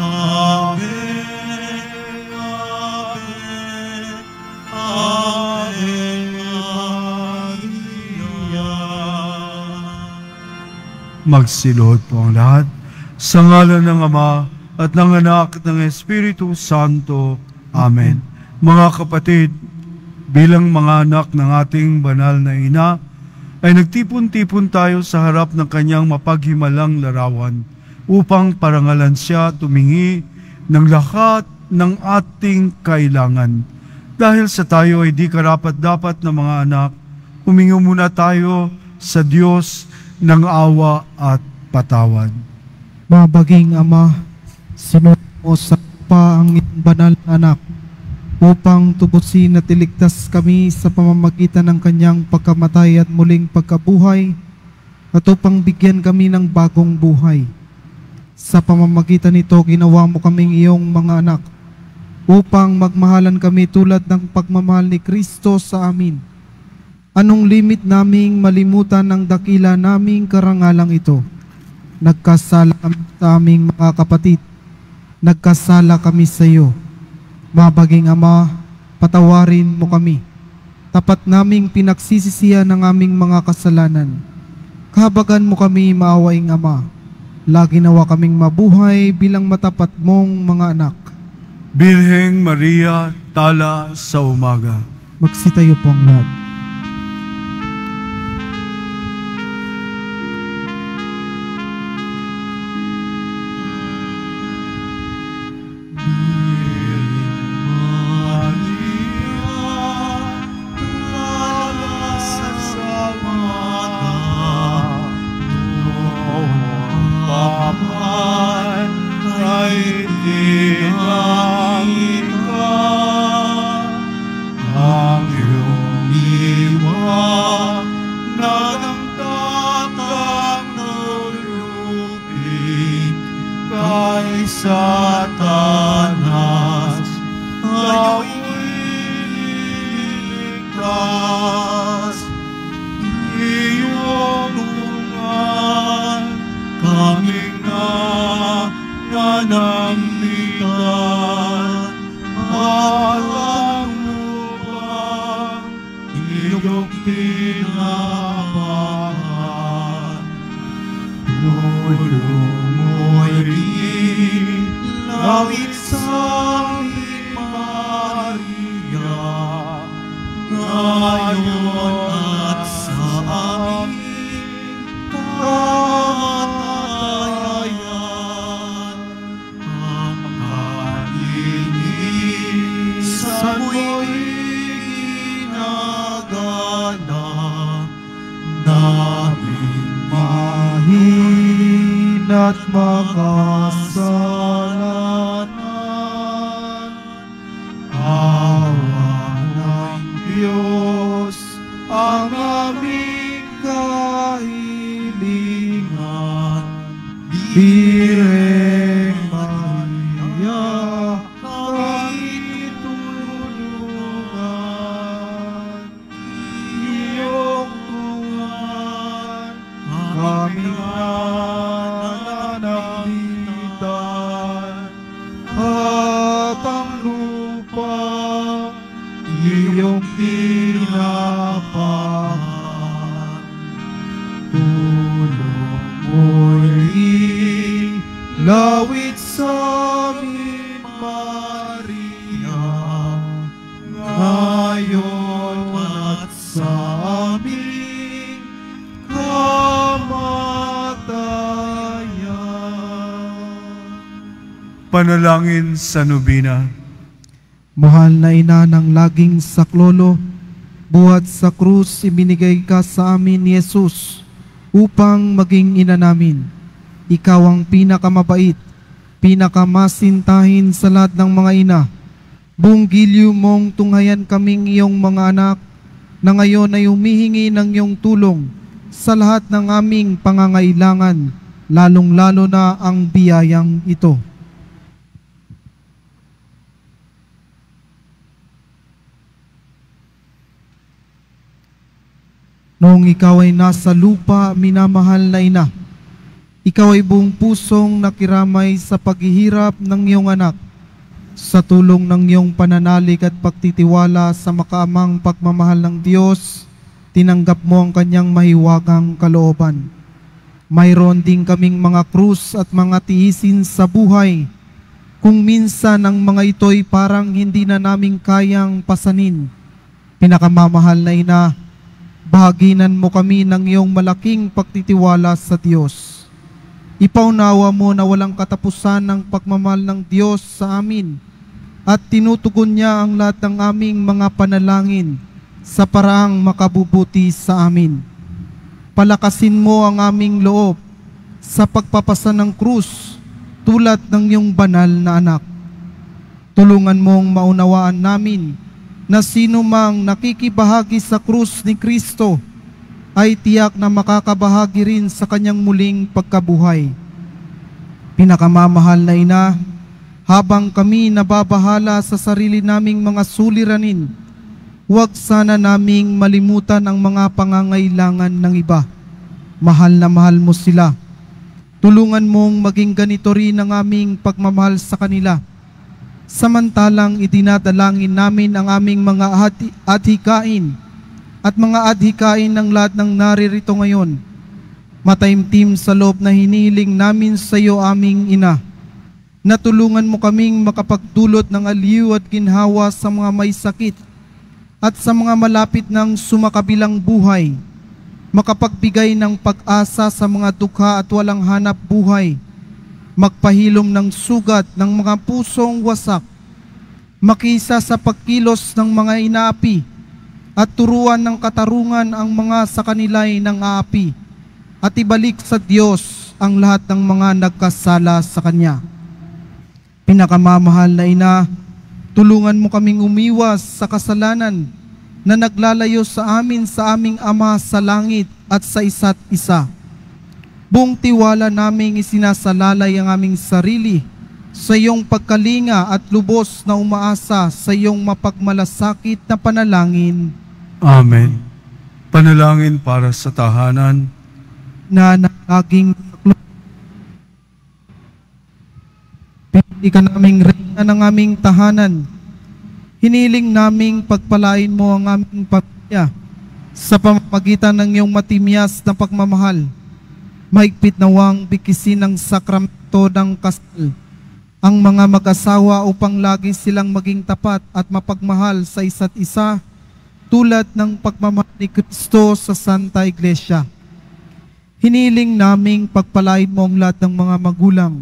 Speaker 1: Ave, Ave, Ave Maria.
Speaker 2: Magsiluhod po ang lahat. Sa ngalan ng Ama at ng Anak at ng Espiritu Santo. Amen. Mga kapatid, bilang mga anak ng ating banal na ina, ay nagtipon-tipon tayo sa harap ng kanyang mapaghimalang larawan upang parangalan siya tumingi ng lahat ng ating kailangan. Dahil sa tayo ay di karapat-dapat na mga anak, humingi muna tayo sa Diyos ng awa at patawad.
Speaker 6: Mabaging Ama, sinunod mo sa lupa ang iyong banal na anak upang tubusin at iligtas kami sa pamamagitan ng kanyang pagkamatay at muling pagkabuhay at upang bigyan kami ng bagong buhay. Sa pamamagitan nito, ginawa mo kaming iyong mga anak upang magmahalan kami tulad ng pagmamahal ni Kristo sa amin. Anong limit naming malimutan ang dakila naming karangalang ito? Nagkasala kami sa aming mga kapatid. Nagkasala kami sa iyo. Mabaging Ama, patawarin mo kami. Tapat naming pinagsisisihan ng aming mga kasalanan. Kahabagan mo kami, maawaing Ama. Lagi nawa kaming mabuhay bilang matapat mong mga anak.
Speaker 2: Birheng Maria, tala sa umaga.
Speaker 6: Magsitayo po ang lahat.
Speaker 1: Satanas, tayo'y ililigtas. Iyong tulungan kaming nananambitan. Alam lupang iyong tinapakan. Tulong mo'y lawit sa amin, Maria, ngayon at sa aming kamatayan. Ang kalinisan mo'y ginagalang naming
Speaker 6: Mahina't makasalanan, awa ng Diyos ang aming kahilingan. Birheng Maria, kami tulungan. Iyong tungan kami nananambitan, at ang lupa iyong tinapakan. Tulong mo'y lawit sa amin, Maria, ngayon at sa aming
Speaker 2: Panalangin sa Nobina.
Speaker 6: Mahal na Ina ng laging saklolo, buhat sa krus ibinigay ka sa amin ni Jesus upang maging ina namin. Ikaw ang pinakamabait, pinakamasintahin sa lahat ng mga ina. Buong giliw mong tunghayan kaming iyong mga anak na ngayon ay humihingi ng iyong tulong sa lahat ng aming pangangailangan, lalong-lalo na ang biyayang ito. Noong ikaw ay nasa lupa, minamahal na Ina, ikaw ay buong pusong nakiramay sa paghihirap ng iyong anak. Sa tulong ng iyong pananalig at pagtitiwala sa makaamang pagmamahal ng Diyos, tinanggap mo ang kanyang mahiwagang kalooban. Mayroon din kaming mga krus at mga tiisin sa buhay. Kung minsan ang mga ito'y parang hindi na naming kayang pasanin, pinakamamahal na Ina, bahaginan mo kami ng iyong malaking pagtitiwala sa Diyos. Ipaunawa mo na walang katapusan ng pagmamahal ng Diyos sa amin at tinutugon niya ang lahat ng aming mga panalangin sa paraang makabubuti sa amin. Palakasin mo ang aming loob sa pagpapasa ng krus tulad ng iyong banal na anak. Tulungan mong maunawaan namin na sino mang nakikibahagi sa krus ni Kristo ay tiyak na makakabahagi rin sa kanyang muling pagkabuhay. Pinakamamahal na ina, habang kami nababahala sa sarili naming mga suliranin, huwag sana naming malimutan ang mga pangangailangan ng iba. Mahal na mahal mo sila. Tulungan mong maging ganito rin ang aming pagmamahal sa kanila. Samantalang idinadalangin namin ang aming mga adhikain at mga adhikain ng lahat ng naririto ngayon. Mataimtim sa loob na hinihiling namin sa iyo, aming ina, na tulungan mo kaming makapagdulot ng aliw at ginhawa sa mga may sakit at sa mga malapit ng sumakabilang buhay, makapagbigay ng pag-asa sa mga dukha at walang hanap buhay, magpahilom ng sugat ng mga pusong wasak, makisa sa pagkilos ng mga inaapi, at turuan ng katarungan ang mga sa kanila'y ng aapi, at ibalik sa Diyos ang lahat ng mga nagkasala sa Kanya. Pinakamamahal na ina, tulungan mo kaming umiwas sa kasalanan na naglalayo sa amin sa aming Ama sa langit at sa isa't isa. Buong tiwala naming isinasalalay ang aming sarili sa iyong pagkalinga at lubos na umaasa sa iyong mapagmalasakit na panalangin.
Speaker 2: Amen. Panalangin para sa tahanan.
Speaker 6: Na naging pili ka naming reyna ng aming tahanan. Hiniling naming pagpalain mo ang aming pamilya sa pamamagitan ng iyong matimyas na pagmamahal. Mahigpit nawang bikisin ng sakramento ng kasal ang mga mag-asawa upang lagi silang maging tapat at mapagmahal sa isa't isa tulad ng pagmamahal ni Kristo sa Santa Iglesia. Hiniling naming pagpalain mo ang lahat ng mga magulang.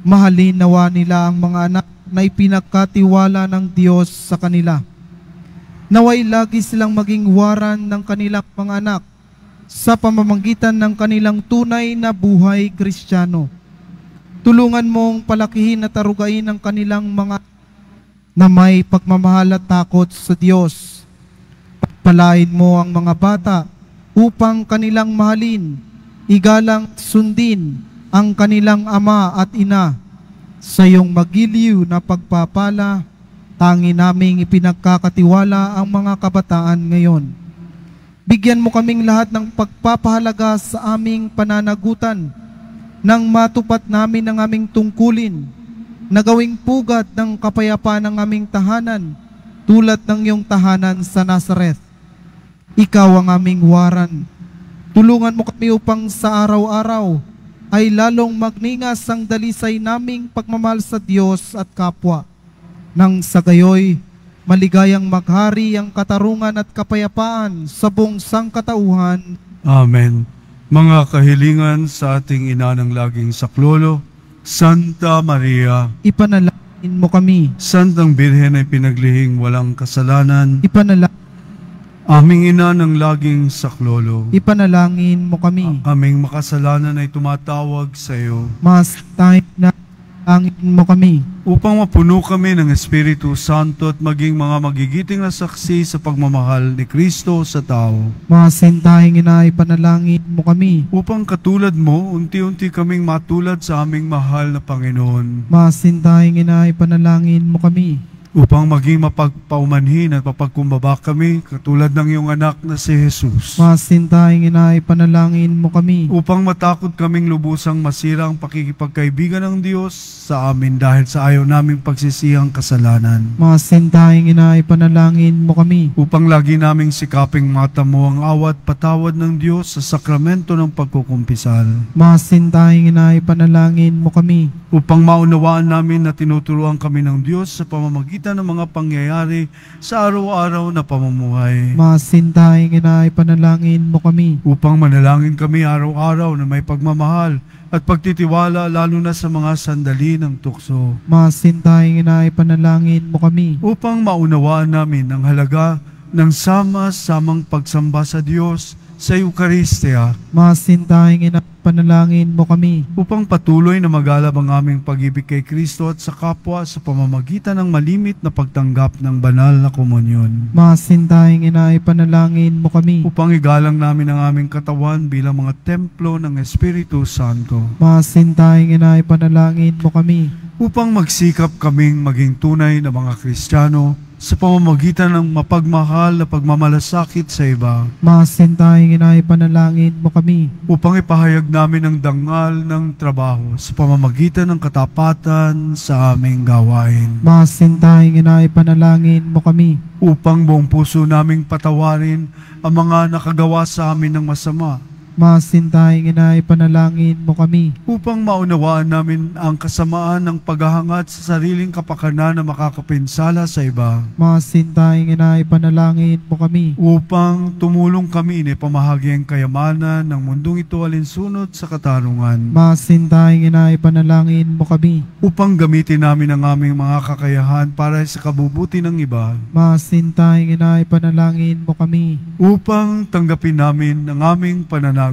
Speaker 6: Mahalin nawa nila ang mga anak na ipinagkatiwala ng Diyos sa kanila. Naway lagi silang maging waran ng kanilang mga anak sa pamamagitan ng kanilang tunay na buhay Kristiyano. Tulungan mong palakihin at arugain ang kanilang mga na may pagmamahal at takot sa Diyos. Pagpalain mo ang mga bata upang kanilang mahalin, igalang sundin ang kanilang ama at ina. Sa iyong magiliw na pagpapala, tangi naming ipinagkakatiwala ang mga kabataan ngayon. Bigyan mo kaming lahat ng pagpapahalaga sa aming pananagutan nang matupat namin ang aming tungkulin na gawing pugad ng kapayapaan ng aming tahanan tulad ng iyong tahanan sa Nazareth. Ikaw ang aming waran. Tulungan mo kami upang sa araw-araw ay lalong magningas ang dalisay naming pagmamahal sa Diyos at kapwa. Nang sa gayoy, maligayang maghari ang katarungan at kapayapaan sa buong sangkatauhan.
Speaker 2: Amen. Mga kahilingan sa ating ina ng laging saklolo, Santa Maria,
Speaker 6: Ipanalangin mo kami.
Speaker 2: Santang Birhen ay pinaglihing walang kasalanan,
Speaker 6: Ipanalangin
Speaker 2: aming ina ng laging saklolo,
Speaker 6: Ipanalangin mo kami.
Speaker 2: kaming makasalanan ay tumatawag sa iyo,
Speaker 6: Mas tayo na langin mo kami.
Speaker 2: upang mapuno kami ng Espiritu Santo at maging mga magigiting na saksi sa pagmamahal ni Kristo sa tao.
Speaker 6: Masintahing ina, ipanalangin mo kami.
Speaker 2: Upang katulad mo, unti-unti kaming matulad sa aming mahal na Panginoon.
Speaker 6: Masintahing ina, ipanalangin mo kami.
Speaker 2: Upang maging mapagpaumanhin at mapagkumbaba kami, katulad ng iyong anak na si Jesus.
Speaker 6: Masintahing ina, ipanalangin mo kami.
Speaker 2: Upang matakot kaming lubusang masira ang pakikipagkaibigan ng Diyos sa amin dahil sa ayaw naming pagsisihang kasalanan.
Speaker 6: Masintahing ina, ipanalangin mo kami.
Speaker 2: Upang lagi naming sikaping matamo ang awat patawad ng Diyos sa sakramento ng pagkukumpisal.
Speaker 6: Masintahing ina, ipanalangin mo kami.
Speaker 2: Upang maunawaan namin na tinuturuan kami ng Diyos sa pamamagitan pamamagitan ng mga pangyayari sa araw-araw na pamumuhay.
Speaker 6: Masintahing ina, ipanalangin mo kami.
Speaker 2: Upang manalangin kami araw-araw na may pagmamahal at pagtitiwala lalo na sa mga sandali ng tukso.
Speaker 6: Masintahing ina, ipanalangin mo kami.
Speaker 2: Upang maunawaan namin ang halaga ng sama-samang pagsamba sa Diyos sa Eucharistia.
Speaker 6: Masintahing ina, ipanalangin mo kami.
Speaker 2: Upang patuloy na magalab ang aming pag-ibig kay Kristo at sa kapwa sa pamamagitan ng malimit na pagtanggap ng banal na komunyon.
Speaker 6: Masintahing ina, ipanalangin mo kami.
Speaker 2: Upang igalang namin ang aming katawan bilang mga templo ng Espiritu Santo.
Speaker 6: Masintahing ina, ipanalangin mo kami.
Speaker 2: Upang magsikap kaming maging tunay na mga Kristiyano sa pamamagitan ng mapagmahal na pagmamalasakit sa iba.
Speaker 6: Masintahing ina, ipanalangin mo kami.
Speaker 2: Upang ipahayag namin ang dangal ng trabaho sa pamamagitan ng katapatan sa aming gawain.
Speaker 6: Masintahing ina, ipanalangin mo kami.
Speaker 2: Upang buong puso naming patawarin ang mga nakagawa sa amin ng masama.
Speaker 6: Masintahing ina, ipanalangin mo kami.
Speaker 2: Upang maunawaan namin ang kasamaan ng paghahangad sa sariling kapakanan na makakapinsala sa iba.
Speaker 6: Masintahing ina, ipanalangin mo kami.
Speaker 2: Upang tumulong kami na ipamahagi ang kayamanan ng mundong ito alinsunod sa katarungan.
Speaker 6: Masintahing ina, ipanalangin mo kami.
Speaker 2: Upang gamitin namin ang aming mga kakayahan para sa kabubuti ng iba.
Speaker 6: Masintahing ina, ipanalangin mo kami.
Speaker 2: Upang tanggapin namin ang aming pananagutan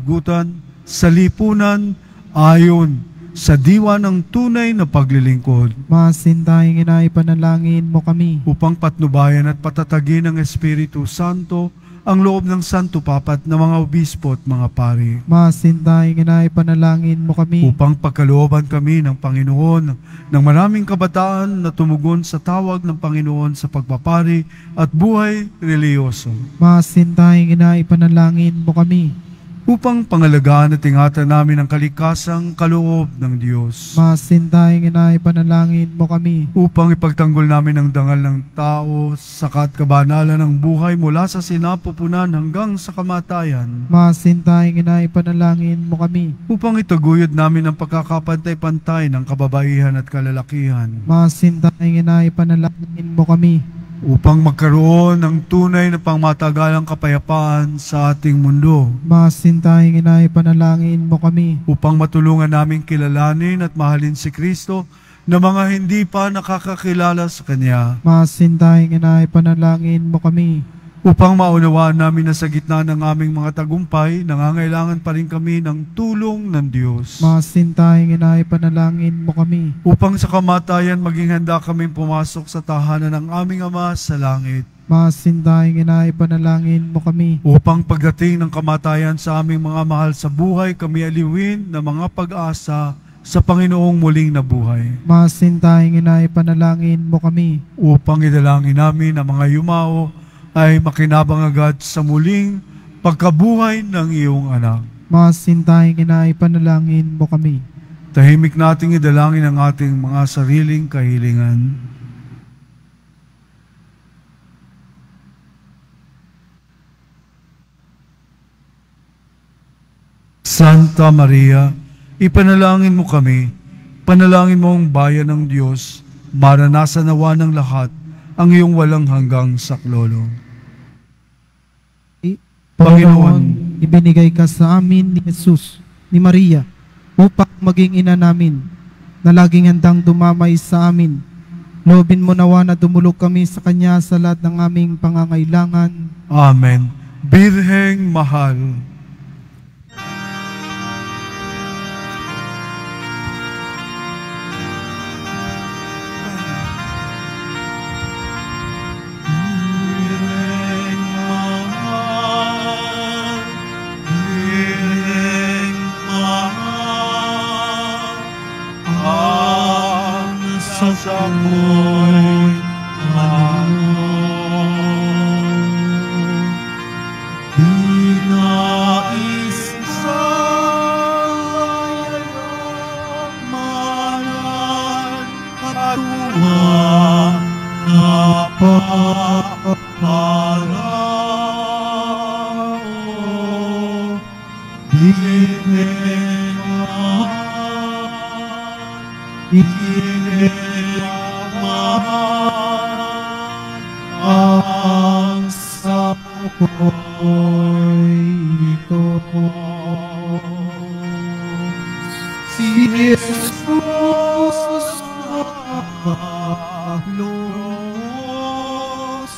Speaker 2: sa lipunan ayon sa diwa ng tunay na paglilingkod.
Speaker 6: Masintahing ina, ipanalangin mo kami.
Speaker 2: Upang patnubayan at patatagin ng Espiritu Santo ang loob ng Santo Papat na mga obispo at mga pari.
Speaker 6: Masintahing ina, ipanalangin mo kami.
Speaker 2: Upang pagkalooban kami ng Panginoon ng maraming kabataan na tumugon sa tawag ng Panginoon sa pagpapari at buhay reliyoso.
Speaker 6: Masintahing ina, ipanalangin mo kami.
Speaker 2: Upang pangalagaan at ingatan namin ang kalikasang kaloob ng Diyos.
Speaker 6: Masintahing ina, ipanalangin mo kami.
Speaker 2: Upang ipagtanggol namin ang dangal ng tao sa kabanalan ng buhay mula sa sinapupunan hanggang sa kamatayan.
Speaker 6: Masintahing ina, ipanalangin mo kami.
Speaker 2: Upang itaguyod namin ang pagkakapantay-pantay ng kababaihan at kalalakihan.
Speaker 6: Masintahing ina, ipanalangin mo kami.
Speaker 2: Upang magkaroon ng tunay na pangmatagalang kapayapaan sa ating mundo.
Speaker 6: Masintahing ina, ipanalangin mo kami.
Speaker 2: Upang matulungan namin kilalanin at mahalin si Kristo na mga hindi pa nakakakilala sa Kanya.
Speaker 6: Masintahing ina, ipanalangin mo kami.
Speaker 2: Upang maunawaan namin na sa gitna ng aming mga tagumpay, nangangailangan pa rin kami ng tulong ng Diyos.
Speaker 6: Masintahing ina, ipanalangin mo kami.
Speaker 2: Upang sa kamatayan maging handa kaming pumasok sa tahanan ng aming Ama sa langit.
Speaker 6: Masintahing ina, ipanalangin mo kami.
Speaker 2: Upang pagdating ng kamatayan sa aming mga mahal sa buhay, kami aliwin ng mga pag-asa sa Panginoong muling nabuhay.
Speaker 6: Masintahing ina, ipanalangin mo kami.
Speaker 2: Upang idalangin namin ang mga yumao ay makinabang agad sa muling pagkabuhay ng iyong anak.
Speaker 6: Masintahing ina, ipanalangin mo kami.
Speaker 2: Tahimik nating idalangin ang ating mga sariling kahilingan. Santa Maria, ipanalangin mo kami, panalangin mo ang bayan ng Diyos, maranasan nawa ng lahat ang iyong walang hanggang saklolo.
Speaker 6: Panginoon, ibinigay ka sa amin ni Jesus, ni Maria, upang maging ina namin, na laging handang dumamay sa amin. Loobin mo nawa na dumulog kami sa Kanya sa lahat ng aming pangangailangan.
Speaker 2: Amen. Birheng mahal,
Speaker 1: sasamoy Dinais sa manan katuwa na paparao Dinai mahal
Speaker 6: ang sako'y ito. Si Jesus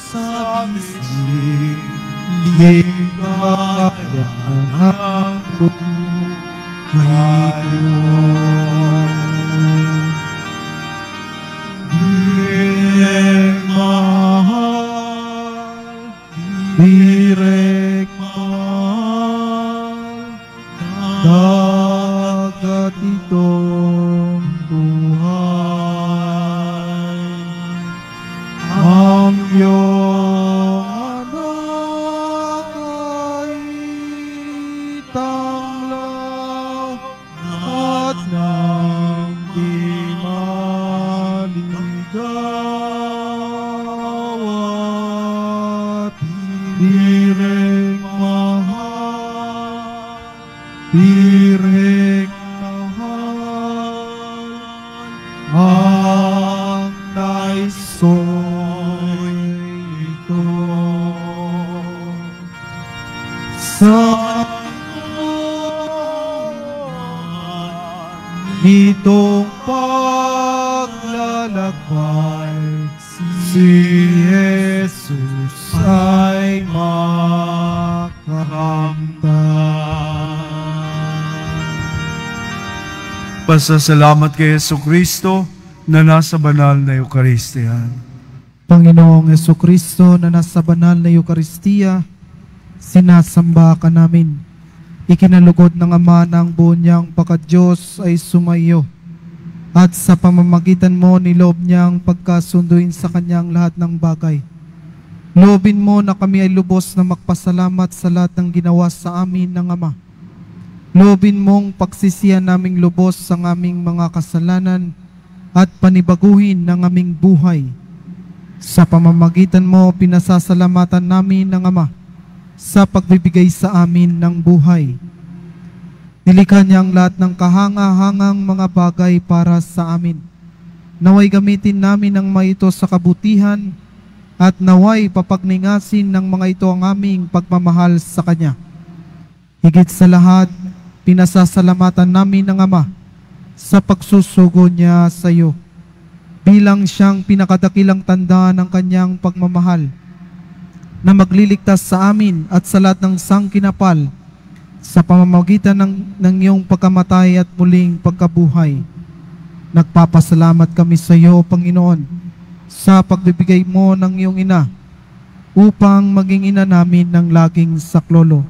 Speaker 6: sa misling ligayan ang buhay ko. Direk mahal, direk mahal, dagat itong buhay. Ang iyong anak ay tanglaw at nang di maligaw at direk mahal, direk mahal, ang naisoy ito. Sa nitong paglalakbay, si Jesus ay makakamtan.
Speaker 2: Pasasalamat kay Jesucristo na nasa banal na Eukaristiya.
Speaker 6: Panginoong Jesucristo na nasa banal na Eukaristiya, sinasamba ka namin. Ikinalugod ng Ama ng buo niyang pagka-Diyos ay sumayo, at sa pamamagitan mo niloob niyang pagkasunduin sa kanyang lahat ng bagay. Loobin mo na kami ay lubos na magpasalamat sa lahat ng ginawa sa amin ng Ama. Loobin mong pagsisiyan naming lubos ang aming mga kasalanan at panibaguhin ng aming buhay. Sa pamamagitan mo, pinasasalamatan namin ng Ama sa pagbibigay sa amin ng buhay. Nilikha niya ang lahat ng kahanga-hangang mga bagay para sa amin. Naway gamitin namin ang mga ito sa kabutihan at naway papagningasin ng mga ito ang aming pagmamahal sa Kanya. Higit sa lahat, pinasasalamatan namin ng Ama sa pagsusugo niya sa iyo bilang siyang pinakadakilang tanda ng Kanyang pagmamahal na magliligtas sa amin at sa lahat ng sangkinapal sa pamamagitan ng iyong pagkamatay at muling pagkabuhay. Nagpapasalamat kami sa iyo, Panginoon, sa pagbibigay mo ng iyong ina upang maging ina namin ng laging saklolo.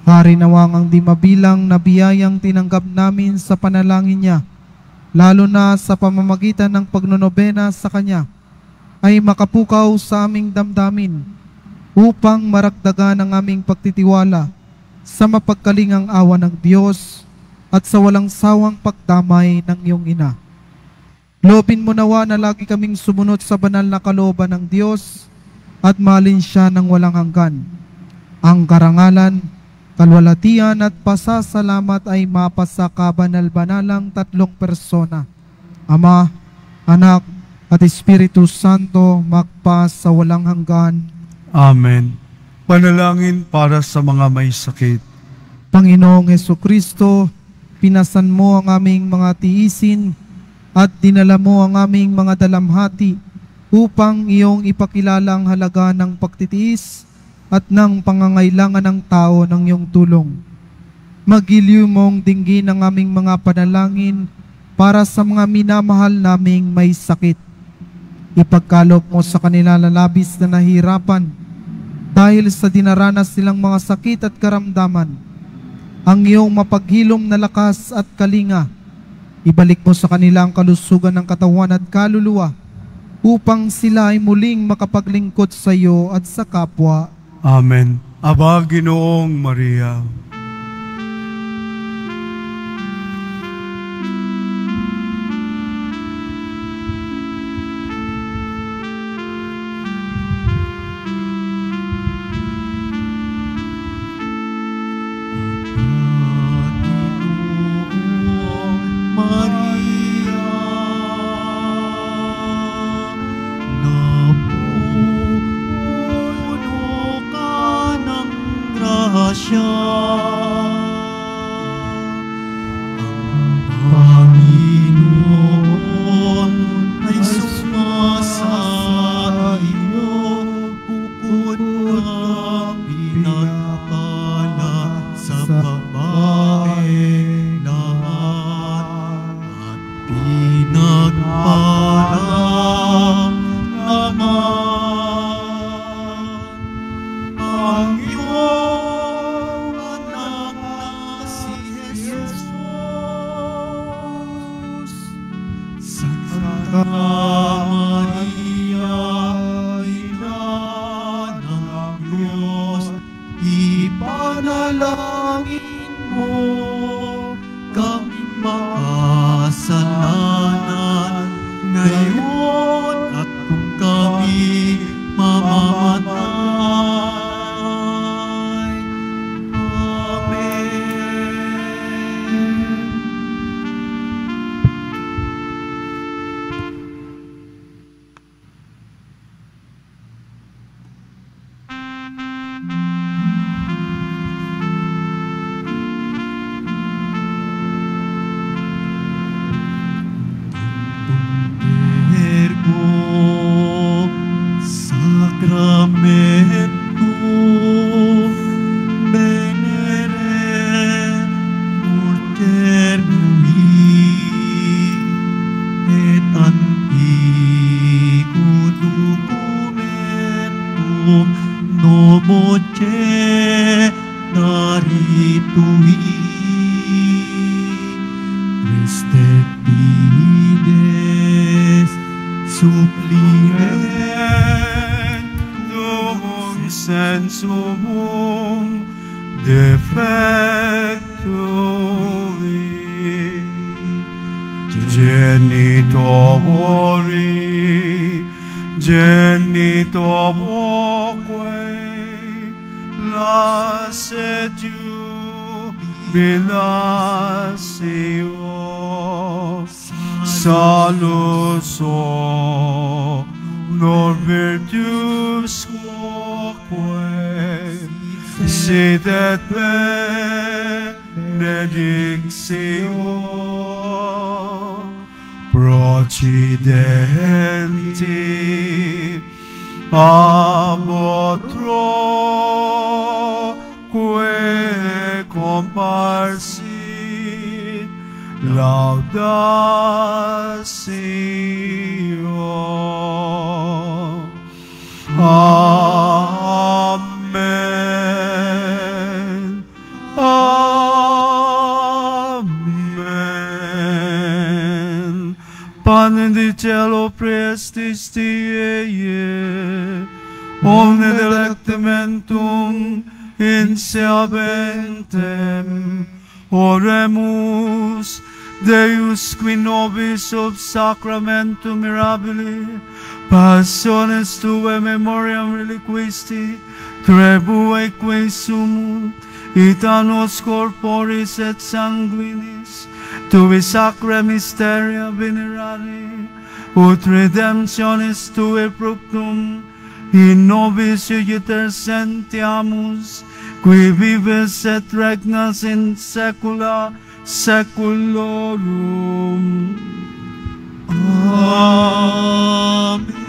Speaker 6: Hari nawang ang di mabilang na biyayang tinanggap namin sa panalangin niya, lalo na sa pamamagitan ng pagnonobena sa Kanya, ay makapukaw sa aming damdamin upang maragdagan ang aming pagtitiwala sa mapagkalingang awa ng Diyos at sa walang sawang pagdamay ng iyong ina. Loobin mo nawa na lagi kaming sumunod sa banal na kalooban ng Diyos at mahalin siya ng walang hanggan. Ang karangalan, kalwalatian at pasasalamat ay mapasa kabanal-banalang tatlong persona, Ama, Anak, at Espiritu Santo, magpa sa walang hanggan.
Speaker 2: Amen. Panalangin para sa mga may sakit.
Speaker 6: Panginoong Jesucristo, pinasan mo ang aming mga tiisin at dinala mo ang aming mga dalamhati upang iyong ipakilala ang halaga ng pagtitiis at ng pangangailangan ng tao ng iyong tulong. Magiliw mong dinggin ang aming mga panalangin para sa mga minamahal naming may sakit. Ipagkaloob mo sa kanila labis na nahihirapan dahil sa dinaranas nilang mga sakit at karamdaman. Ang iyong mapaghilom na lakas at kalinga, ibalik mo sa kanila ang kalusugan ng katawan at kaluluwa upang sila ay muling makapaglingkod sa iyo at sa kapwa.
Speaker 2: Amen. Aba, Ginoong Maria.
Speaker 1: Maria, napupuno siya. Ang Panginoon ay sumasa iyo, bukod ka pinagpala sa babae lahat, at pinagpala naman ang iyong anak na si Jesus. Santa Maria, Ina ng Diyos, ipanalangin mo kaming makasalanan ngayon at kung kami mamamatay. Amen. Ergo sacramentum venere morternui et antico documentum nomoce naritui Christe fides supplientum sensum defectui genitovoque lasset jubilatio salus nor virtus quoque sit et benedictio procidenti ab otro que comparsit laudatio. Amen. Amen. Pane di cielo prestis tiee, omne delectamentum inseabentem, oremus Deus qui nobis ob sacramentum mirabili, passiones tuae memoriam reliquisti, trebueque sumut, ita nos corporis et sanguinis, tui sacra mysteria venerari, ut redemptionis tue fructum, in nobis iuter sentiamus, qui vives et regnas in saecula saeculorum. Amen.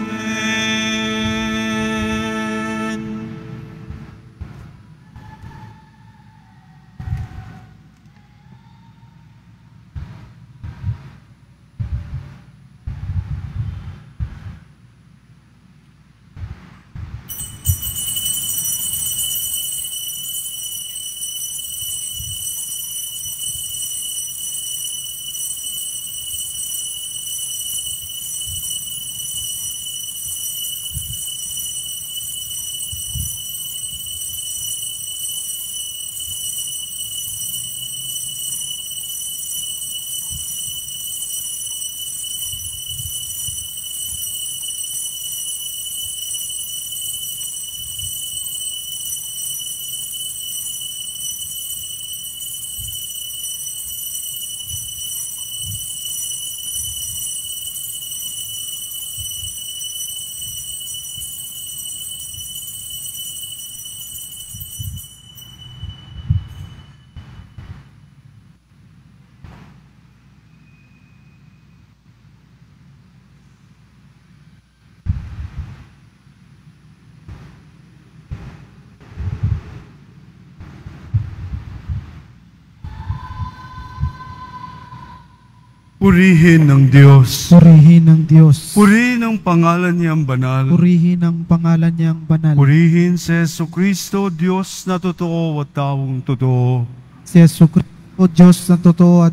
Speaker 1: Purihin ng Diyos.
Speaker 6: Purihin ng Diyos.
Speaker 1: Purihin ang pangalan niyang banal.
Speaker 6: Purihin ang pangalan niyang banal.
Speaker 1: Purihin si Jesucristo, Diyos na totoo at taong totoo.
Speaker 6: Si Jesucristo, Diyos na totoo at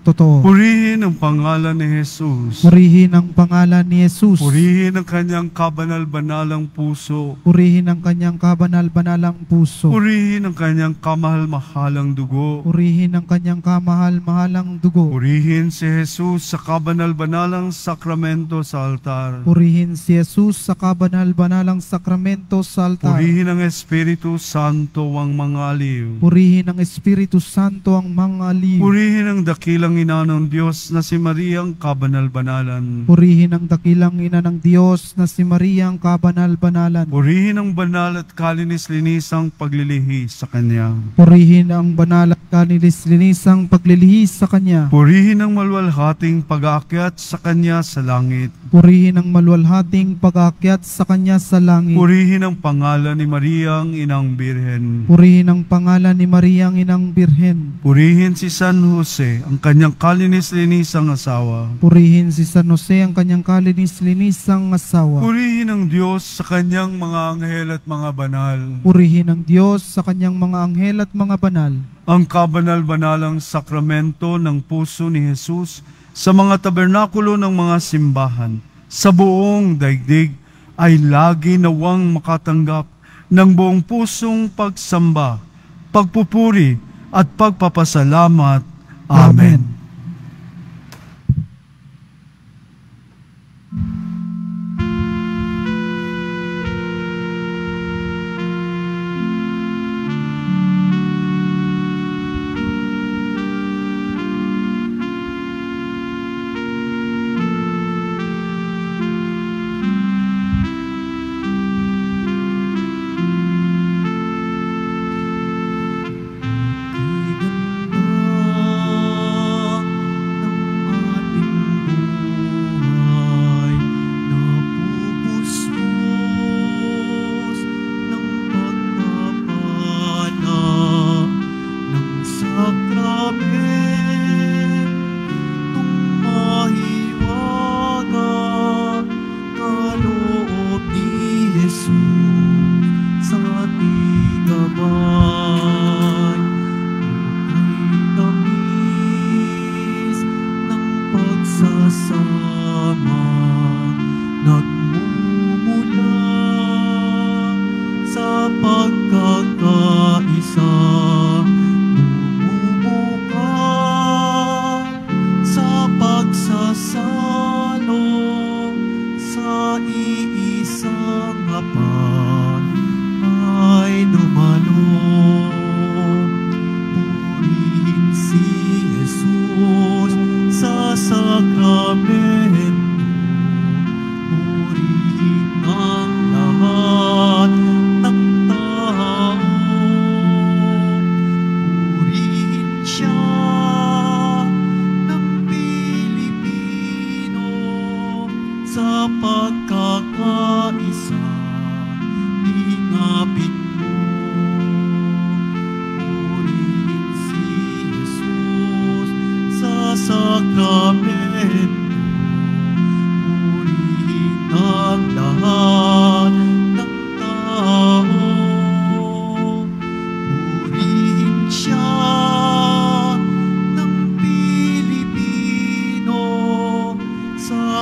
Speaker 6: totoo.
Speaker 1: Purihin ang pangalan ni Jesus.
Speaker 6: Purihin ang pangalan ni Jesus.
Speaker 1: Purihin ang kanyang kabanal-banalang puso.
Speaker 6: Purihin ang kanyang kabanal-banalang puso.
Speaker 1: Purihin ang kanyang kamahal-mahalang dugo.
Speaker 6: Purihin ang kanyang kamahal-mahalang dugo.
Speaker 1: Purihin si Jesus sa kabanal-banalang sakramento sa altar.
Speaker 6: Purihin si Jesus sa kabanal-banalang sakramento sa altar.
Speaker 1: Purihin ang Espiritu Santo ang mga aliw.
Speaker 6: Purihin ang Espiritu Santo ang mga aliw.
Speaker 1: Purihin ang dakilang ina ng Diyos na si Mariang kabanal-banalan.
Speaker 6: Purihin ang dakilang ina ng Diyos na si Maria ang kabanal-banalan.
Speaker 1: Purihin ang banal at kalinis-linisang paglilihi sa Kanya.
Speaker 6: Purihin ang banal at kalinis-linisang paglilihi sa Kanya.
Speaker 1: Purihin ang malwalhating pag-aakyat sa Kanya sa langit.
Speaker 6: Purihin ang malwalhating pag-aakyat sa Kanya sa langit.
Speaker 1: Purihin ang pangalan ni Mariang Inang Birhen.
Speaker 6: Purihin ang pangalan ni Maria ang Inang Birhen.
Speaker 1: Purihin si San Jose, ang kanyang kalinis-linisang asawa.
Speaker 6: Purihin si San Jose ang kanyang kalinis-linisang asawa.
Speaker 1: Purihin ang Diyos sa kanyang mga anghel at mga banal.
Speaker 6: Purihin ang Diyos sa kanyang mga anghel at mga banal.
Speaker 1: Ang kabanal-banalang sakramento ng puso ni Jesus sa mga tabernakulo ng mga simbahan sa buong daigdig ay lagi nawang makatanggap ng buong pusong pagsamba, pagpupuri at pagpapasalamat. Amen.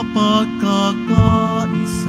Speaker 1: Pagkakaisa